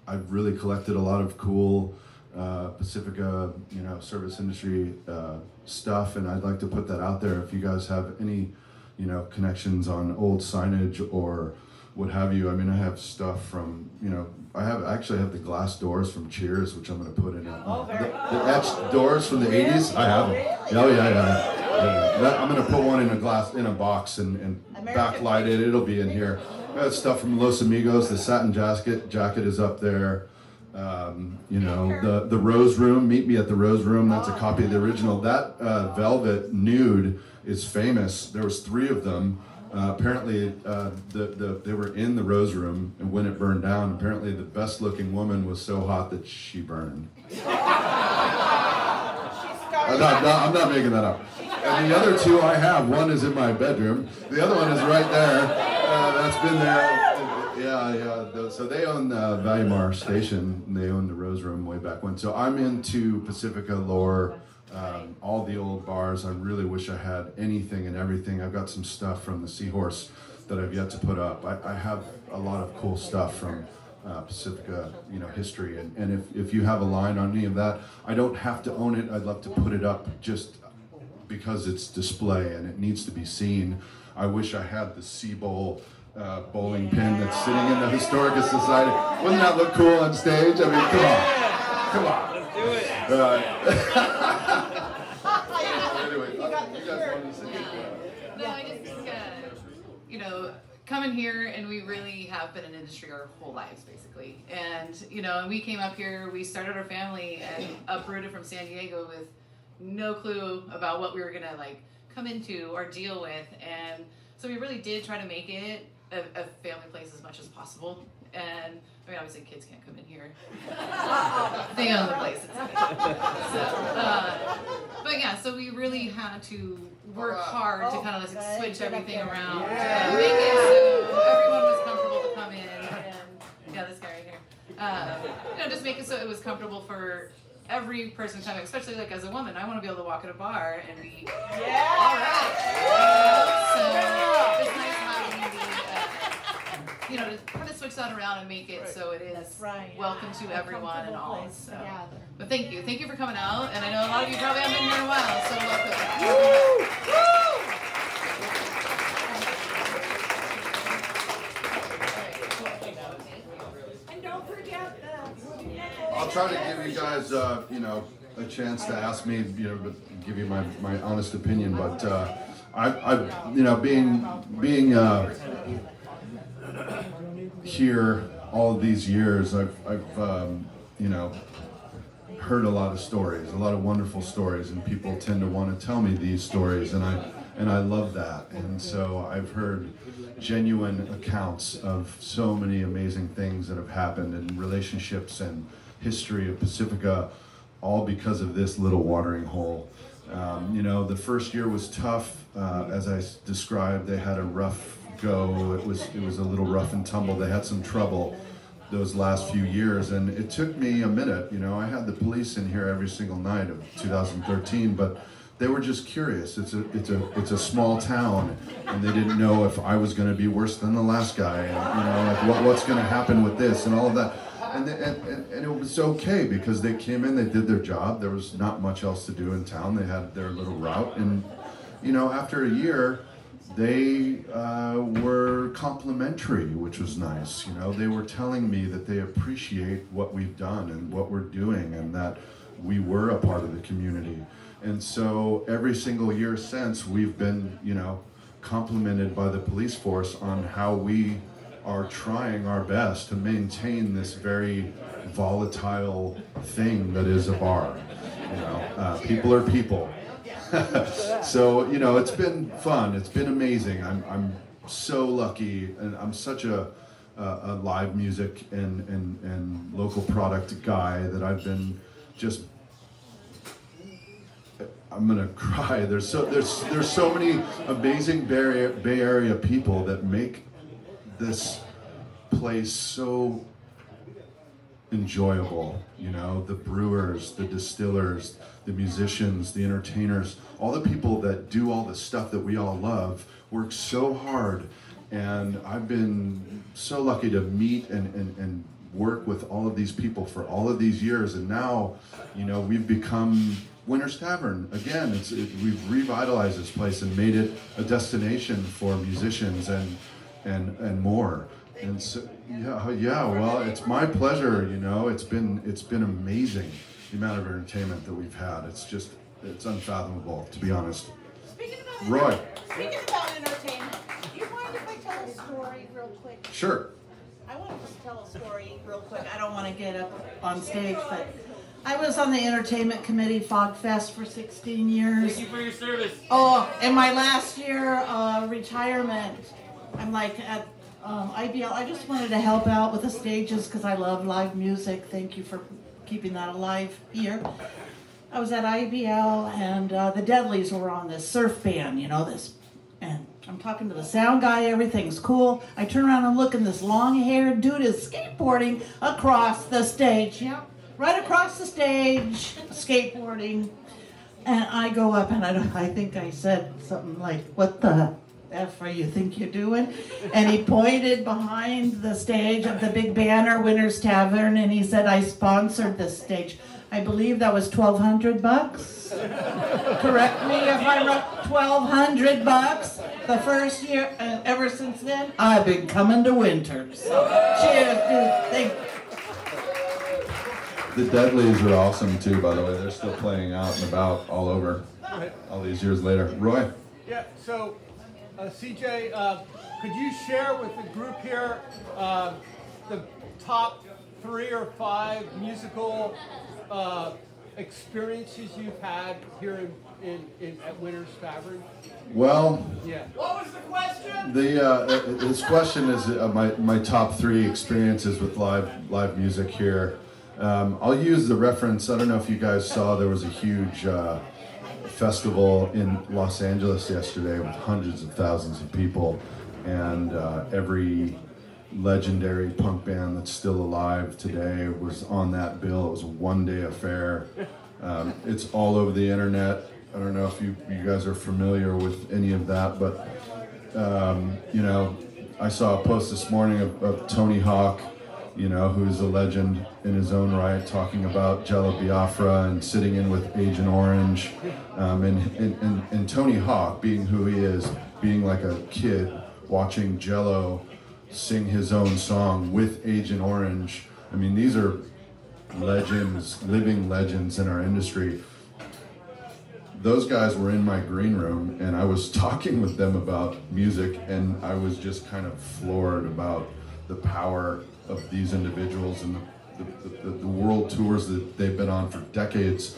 I've really collected a lot of cool Pacifica service industry stuff, and I'd like to put that out there. If you guys have any connections on old signage or what have you. I mean, I have stuff from, I actually have the glass doors from Cheers, which I'm going to put in the etched doors from the 80s. I have them. Oh yeah. I'm going to put one in a box and backlight it. It'll be in here. I got stuff from Los Amigos. The satin jacket is up there. The Rose Room. Meet me at the Rose Room. That's a copy of the original. That velvet nude is famous. There was 3 of them. Apparently, they were in the Rose Room, and when it burned down, apparently the best-looking woman was so hot that she burned. I'm not making that up. And the other 2 I have. One is in my bedroom. The other one is right there. That's been there. Yeah. So they own Valimar Station. And they owned the Rose Room way back when. So I'm into Pacifica lore. All the old bars. I really wish I had anything and everything. I've got some stuff from the Seahorse that I've yet to put up. I have a lot of cool stuff from Pacifica, history. And if you have a line on any of that, I don't have to own it. I'd love to put it up just because it's display and it needs to be seen. I wish I had the Sea Bowl bowling pin that's sitting in the Historical Society. Wouldn't that look cool on stage? I mean, come on. Let's do it. Anyway, you guys wanted to say No, I just think, coming here, and we really have been in industry our whole lives, basically. And, and we came up here, we started our family and uprooted from San Diego with no clue about what we were gonna come into or deal with. And so we really did try to make it a family place as much as possible. And I mean, obviously kids can't come in here. They own the place. But yeah, so we really had to work hard to kind of switch everything around to make it so everyone was comfortable to come in. And this guy right here. Just make it so it was comfortable for every person coming, especially as a woman. I want to be able to walk at a bar and be all right. So it's nice having you know, to kind of switch that around and make it so it is That's right. welcome to A everyone and comfortable all. place to So. gather. But thank you for coming out, and I know a lot of you probably haven't been here in a while, so welcome. And don't forget the. I'll try to give you guys, you know, a chance to ask me, you know, give you my honest opinion. But I've you know, being here all of these years, I've you know, heard a lot of stories, a lot of wonderful stories, and people tend to want to tell me these stories, and I love that. And so I've heard genuine accounts of so many amazing things that have happened in relationships and history of Pacifica, all because of this little watering hole. You know, the first year was tough, as I described. They had a rough go. It was a little rough and tumble. They had some trouble those last few years, and it took me a minute. You know, I had the police in here every single night of 2013, but they were just curious. It's a small town, and they didn't know if I was going to be worse than the last guy, and you know, like what's going to happen with this and all of that. And it was okay because they came in, they did their job. There was not much else to do in town. They had their little route, and you know, after a year, they were complimentary, which was nice. You know, they were telling me that they appreciate what we've done and what we're doing, and that we were a part of the community. And so every single year since, we've been, you know, complimented by the police force on how we are trying our best to maintain this very volatile thing that is a bar. You know, people are people. So, you know, it's been fun. It's been amazing. I'm so lucky, and I'm such a live music and local product guy that I've been just. I'm gonna cry. There's so many amazing Bay Area people that make this place so enjoyable. You know, the brewers, the distillers, the musicians, the entertainers, all the people that do all the stuff that we all love work so hard. And I've been so lucky to meet and work with all of these people for all of these years. And now, you know, we've become Winter's Tavern. Again, we've revitalized this place and made it a destination for musicians and more. And so, yeah, well, it's my pleasure. You know, it's been amazing, the amount of entertainment that we've had. It's unfathomable, to be honest. Speaking about Roy. Speaking about entertainment, do you mind if I tell a story real quick? Sure. I want to just tell a story real quick. I don't want to get up on stage, but I was on the entertainment committee, Fog Fest, for 16 years. Thank you for your service. Oh, in my last year retirement, I'm like at IBL. I just wanted to help out with the stages because I love live music. Thank you for keeping that alive here. I was at IBL, and the Deadlies were on this surf band, you know, this, and I'm talking to the sound guy, everything's cool. I turn around and look, and this long-haired dude is skateboarding across the stage. Yep, right across the stage, skateboarding. And I go up, and I think I said something like, "What the F are you think you're doing?" And he pointed behind the stage of the big banner, Winter's Tavern, and he said, "I sponsored this stage." I believe that was $1,200 bucks. Correct me if I'm wrong. $1,200 the first year, and ever since then, I've been coming to Winters. So, cheers, dude. Thank you. The Deadlies are awesome too, by the way. They're still playing out and about all over all these years later. Roy? Yeah, so CJ, could you share with the group here the top 3 or 5 musical experiences you've had here at Winter's Tavern? Well, Yeah. What was the question? This question is my top 3 experiences with live music here. I'll use the reference. I don't know if you guys saw, there was a huge festival in Los Angeles yesterday with hundreds of thousands of people, and every legendary punk band that's still alive today was on that bill. It was a one-day affair. It's all over the internet. I don't know if you guys are familiar with any of that, but you know, I saw a post this morning of Tony Hawk, you know, who's a legend in his own right, talking about Jello Biafra and sitting in with Agent Orange, and Tony Hawk, being who he is, being like a kid watching Jello sing his own song with Agent Orange. I mean, these are legends, living legends in our industry. Those guys were in my green room, and I was talking with them about music, and I was just kind of floored about the power of these individuals and the world tours that they've been on for decades.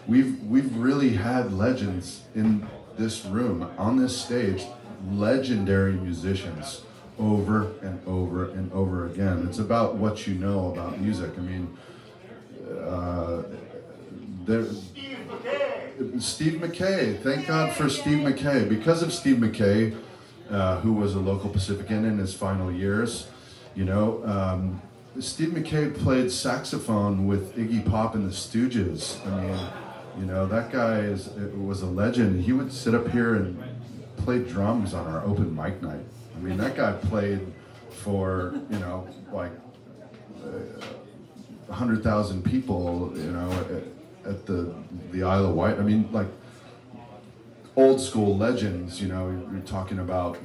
We've really had legends in this room, on this stage, legendary musicians over and over and over again. It's about what you know about music. I mean, Steve McKay, thank God for Steve McKay. Because of Steve McKay, who was a local Pacifican in his final years, you know, Steve McKay played saxophone with Iggy Pop and the Stooges. I mean, you know, that guy was a legend. He would sit up here and play drums on our open mic night. I mean, that guy played for, you know, like 100,000 people, you know, at the Isle of Wight. I mean, like old school legends, you know, you're talking about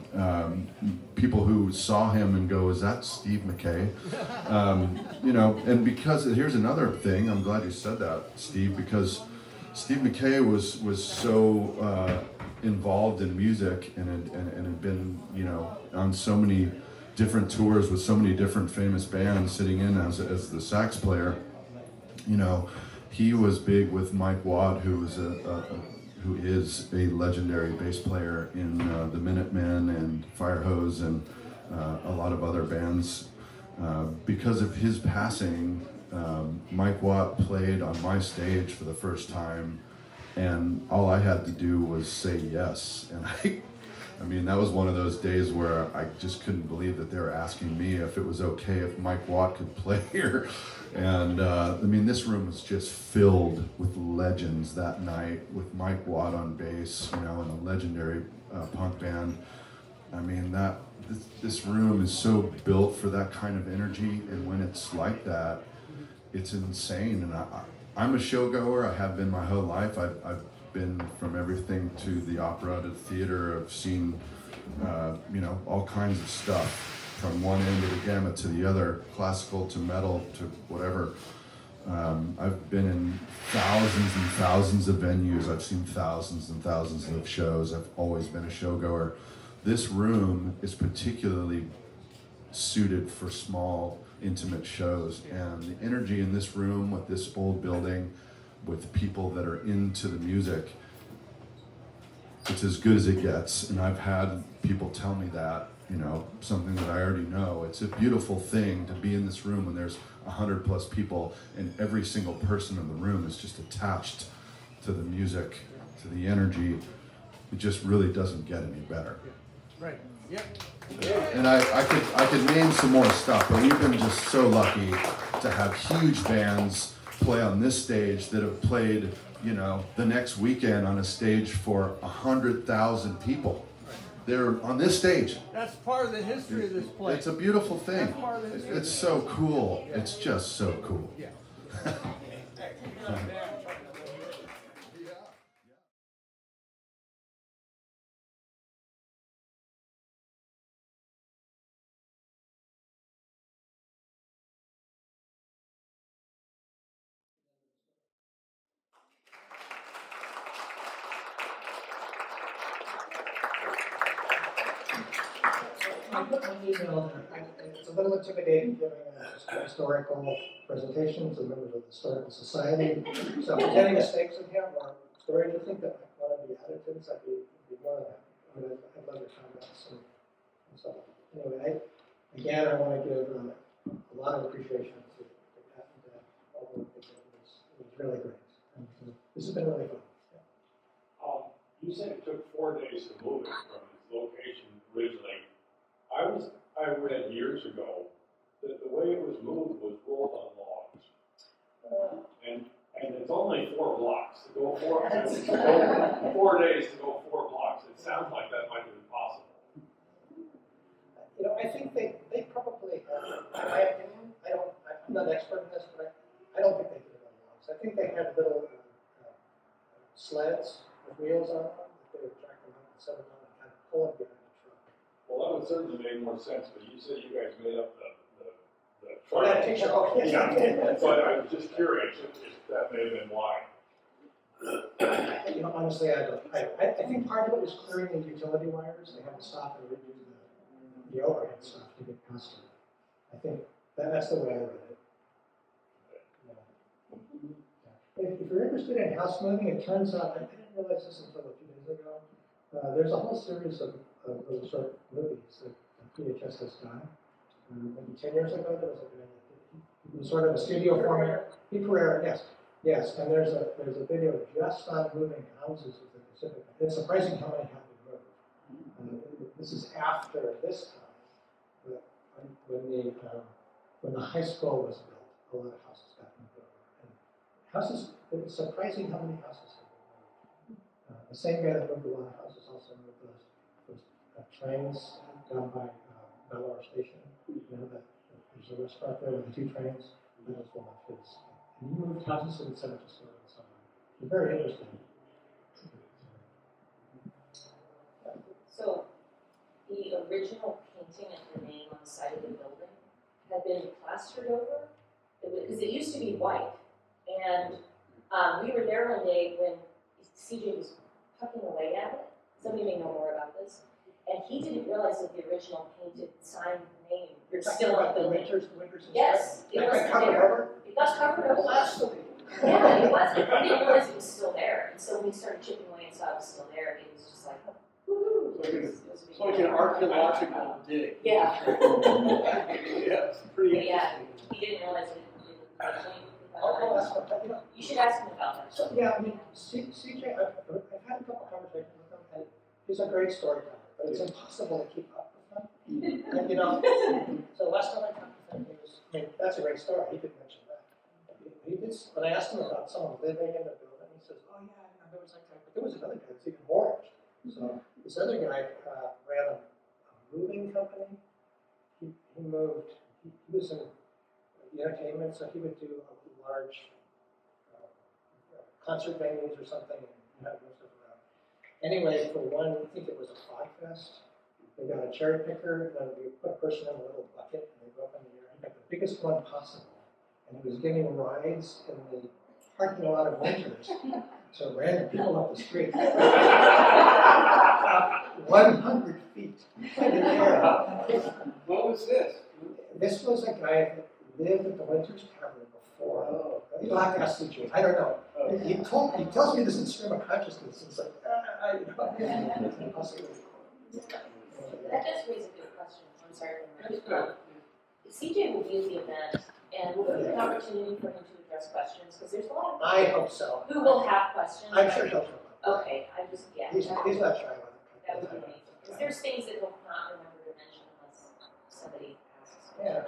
people who saw him and go, is that Steve McKay? You know, and because, here's another thing, I'm glad you said that, Steve, because Steve McKay was so involved in music and had been, you know, on so many different tours with so many different famous bands, sitting in as the sax player. You know, he was big with Mike Watt, who is a legendary bass player in the Minutemen and Firehose and a lot of other bands. Because of his passing, Mike Watt played on my stage for the first time, and all I had to do was say yes. And I mean, that was one of those days where I just couldn't believe that they were asking me if it was okay if Mike Watt could play here. And I mean, this room was just filled with legends that night, with Mike Watt on bass, you know, and a legendary punk band. I mean, this room is so built for that kind of energy, and when it's like that, it's insane. And I'm a showgoer. I have been my whole life. I've been from everything to the opera to the theater. I've seen, you know, all kinds of stuff from one end of the gamut to the other, classical to metal to whatever. I've been in thousands and thousands of venues. I've seen thousands and thousands of shows. I've always been a showgoer. This room is particularly suited for small, intimate shows, and the energy in this room with this old building, with people that are into the music, it's as good as it gets. And I've had people tell me that, you know, something that I already know. It's a beautiful thing to be in this room when there's 100+ people and every single person in the room is just attached to the music, to the energy. It just really doesn't get any better. Right. Yep. And I could name some more stuff, but we've been just so lucky to have huge bands play on this stage that have played, you know, the next weekend on a stage for 100,000 people. They're on this stage. That's part of the history of this place. It's a beautiful thing. That's part of the history. It's so cool. It's just so cool. Yeah. I put my email there. It's a little intimidating giving a historical presentation to members of the Historical Society. So if there's any mistakes in here or stories you think that might want to be added to this, I'd be more than happy. I mean, I'd love your comments. And so anyway, I want to give a lot of appreciation to Pat and all the work they did. It was really great. And this has been really fun. Yeah. You said it took 4 days to move it from its location originally. I read years ago that the way it was moved was rolled on logs. And it's only 4 blocks to go 4 days to go 4 blocks. It sounds like that might have been possible. You know, I an expert in this, but I don't think they did it on logs. I think they had little sleds with wheels on them that they would track them up and set them on and kind of pull them behind the truck. Well, that would certainly make more sense, but you said you guys made up the Oh, that picture, oh, yes. Yeah, but I was just curious if that may have been why. You know, honestly, I don't. I think part of it was clearing the utility wires. They had to stop and redo the overhead stuff to get custom. I think that's the way I read it. Yeah. If you're interested in house moving, it turns out, I didn't realize this until a few days ago, there's a whole series of little short movies that PHS has done. Maybe 10 years ago, there was it was sort of a studio format. Pereira, yes, and there's a video just on moving houses with the Pacifica. It's surprising how many have been moved. This is after this time, but when the high school was built, a lot of houses got moved over. And houses, it's surprising how many houses have been moved. The same guy that moved a lot of houses also moved those trains down by Bellore Station. You know that there's a restaurant there with the 2 trains. That was one of his. And he moved houses in San Francisco in summer. It's very interesting. So the original painting of the name on the side of the building had been plastered over because it used to be white. And we were there one day when CJ was pucking away at it. Somebody may know more about this. And he didn't realize that the original painted sign name You're was talking still about in the the building. winters. Yes, it That was got covered there. over. It got covered over. Blasphemy. Yeah, it was. We didn't realize it was still there. And so when we started chipping away and saw it was still there, it was just like, woohoo. It's like an archaeological dig. Yeah. Yeah, it's pretty But yeah, interesting. he didn't realize it. I'll ask him. You know, You should ask him about that. so yeah, I mean, CJ, I've had a couple conversations with him, and he's a great storyteller, but it's impossible to keep up with him. And, you know, so last time I talked with him, that's a great story. He did mention that. He did, when I asked him about someone living in the building, he says, "Oh yeah, I know there was that guy, but there was another guy that's even more interesting." So this other guy ran a moving company. He moved. He was in the entertainment, so he would do large concert venues or something, and have most of around. Anyway, for one, I think it was a fog fest. They got a cherry picker, and we put a person in a little bucket, and they go up in the air. He got the biggest one possible, and he was giving rides in the parking lot of Winters to random people up the street. 100 feet in the air. What was this? This was a guy that lived at the Winters Tavern before. You'll have to ask CJ. I don't know. He tells me this in stream of consciousness. It's like, That does raise a good question. I'm sorry for interrupting. CJ will view the event, and will be an opportunity for him to address questions, because there's a lot of I people hope so. who will have questions. I'm sure he'll show up. Okay, I just, yeah. He's not shy with it. That would be amazing. Because there's things that he'll not remember to mention unless somebody asks. Yeah.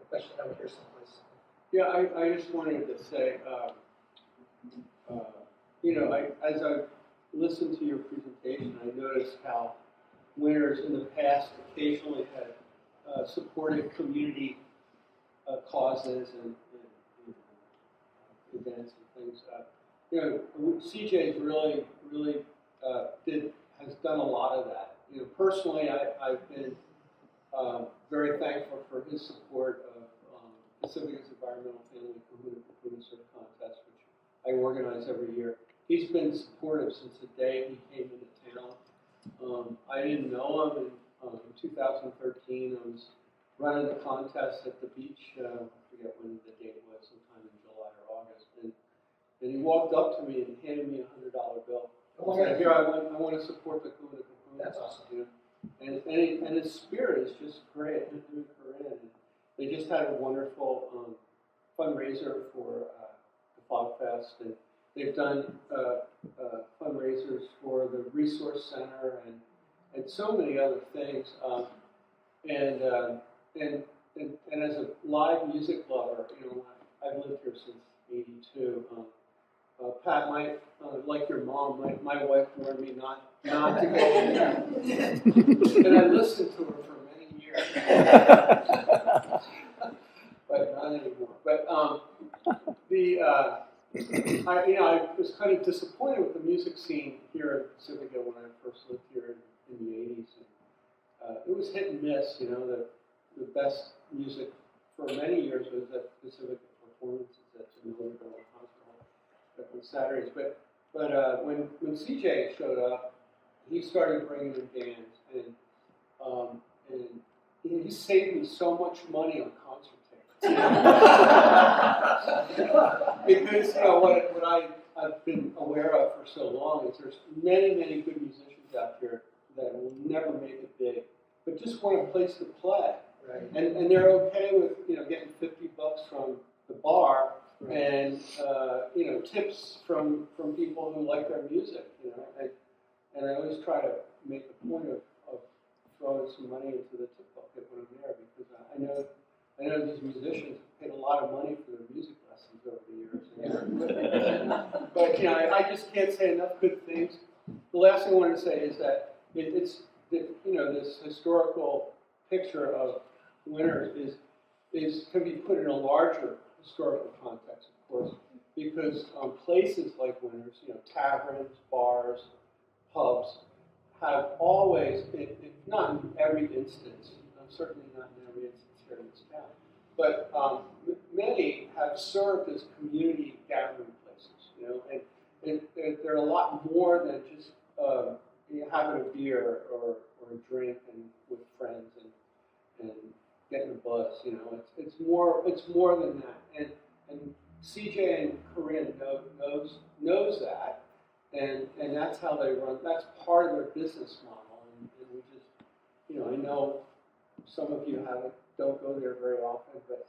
Question I would hear someplace. Yeah, I just wanted to say, you know, as I listened to your presentation, I noticed how Winters in the past occasionally had supported community causes and events and things. You know, CJ's really has done a lot of that. You know, personally, I've been very thankful for his support of Pacifica's Environmental Family Kahuna Surf Contest, which I organize every year. He's been supportive since the day he came into town. I didn't know him in 2013. I was running the contest at the beach. I forget when the date was, sometime in July or August. And he walked up to me and handed me a $100 bill. Oh, Said, "Here, I want to support the Kahuna." That's awesome. You know? And his spirit is just great. Him and Corinne. They just had a wonderful fundraiser for the Fog Fest, and they've done fundraisers for the Resource Center and so many other things. And as a live music lover, you know, I've lived here since '82. Pat, like your mom, my wife warned me not to go there, and I listened to her for many years. but not anymore. But I was kind of disappointed with the music scene here in Pacifica when I first lived here in the '80s. And, it was hit and miss. The best music for many years was at Pacifica performances at the Millville Hospital on Saturdays. But when CJ showed up, he started bringing in bands, and he saved me so much money on concert tickets. Because what I've been aware of for so long is there's many good musicians out here that will never make it big, but just want a place to play. Right. And they're okay with getting $50 from the bar, right, and tips from people who like their music. And I always try to make a point of throwing some money into the tip bucket when I'm there, because I know these musicians paid a lot of money for their music lessons over the years. But I just can't say enough good things. The last thing I wanted to say is that it's this historical picture of Winters can be put in a larger historical context, of course, because places like Winters, taverns, bars, pubs, have always, not in every instance, certainly not in every instance here in this town, but many have served as community gathering places, and they're a lot more than just having a beer or a drink and with friends and getting a buzz. It's more than that, and CJ and Corinne knows that, and that's how they run. That's part of their business model, and we just, I know some of you don't go there very often, but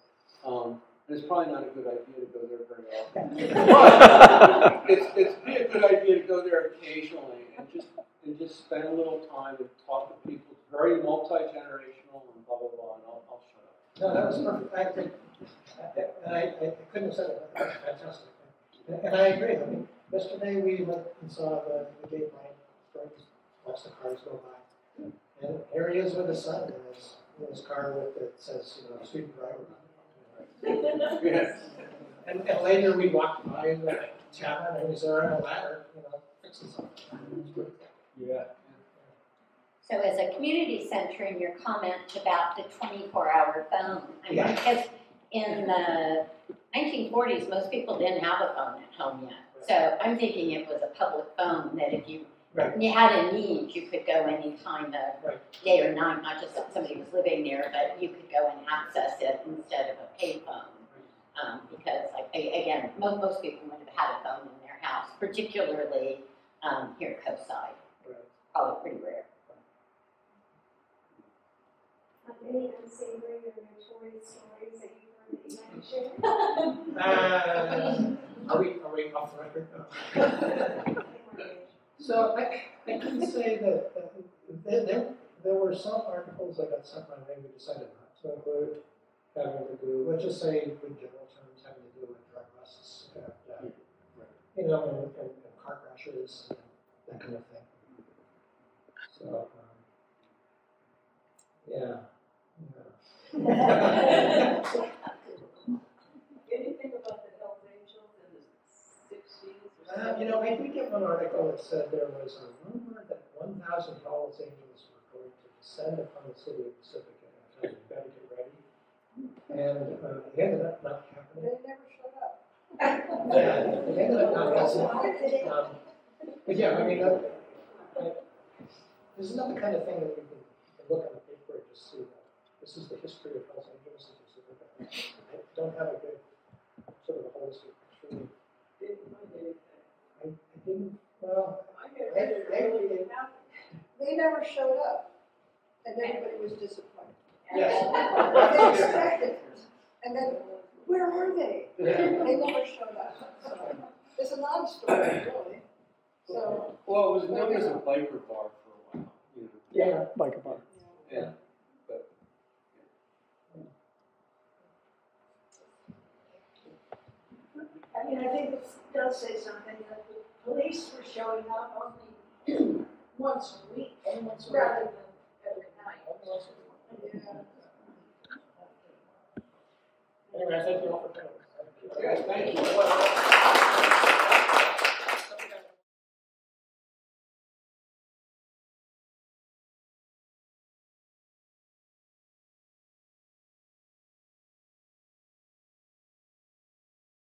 it's probably not a good idea to go there very often. But it's be a good idea to go there occasionally and just spend a little time and talk to people. It's very multi-generational and blah blah blah. And I'll shut up. No, that was perfect. I think, and I couldn't have said it. That was fantastic. And I agree. I mean, yesterday we went and saw the gate line, watched the cars go by, and here he is with his son in his car that says, student driver on it. Yes. And later we walked by the tavern and he was there on a ladder, fixing something. Yeah. So as a community center, in your comment about the 24-hour phone, because in the 1940s, most people didn't have a phone at home yet. So I'm thinking it was a public phone that if you had a need, you could go any time of day or night, not just that somebody was living there, but you could go and access it instead of a pay phone. Because, again, most people would have had a phone in their house, particularly here at Coastside. Probably pretty rare. Any unsavory or notorious stories that you've heard that you might share? Are we off the record? So I can say that there were some articles that got sent my way we decided not to include, having to do, let's just say in general terms, having to do with drug busts and car crashes and that kind of thing. So Anything about the Hells Angels in the 60s? I did get one article that said there was a rumor that 1,000 Hells Angels were going to descend upon the city of Pacifica and you better get ready. And it ended up not happening. They never showed up. It ended up not happening. But yeah, this is not the kind of thing that you can look on the paper and just see that this is the history of Hells Angels in Pacifica. I don't have a good sort of a holistic picture. I didn't, well, They never showed up, and everybody was disappointed. yes. They expected it, and then, where are they? They never showed up. So, it's a non-story, really. So, Well, it was known as a biker bar for a while. Yeah, biker bar. Yeah. I think it does say something that the police were showing up only once a week, rather than every night. Anyway, I thank you all for coming. Yeah, thank you.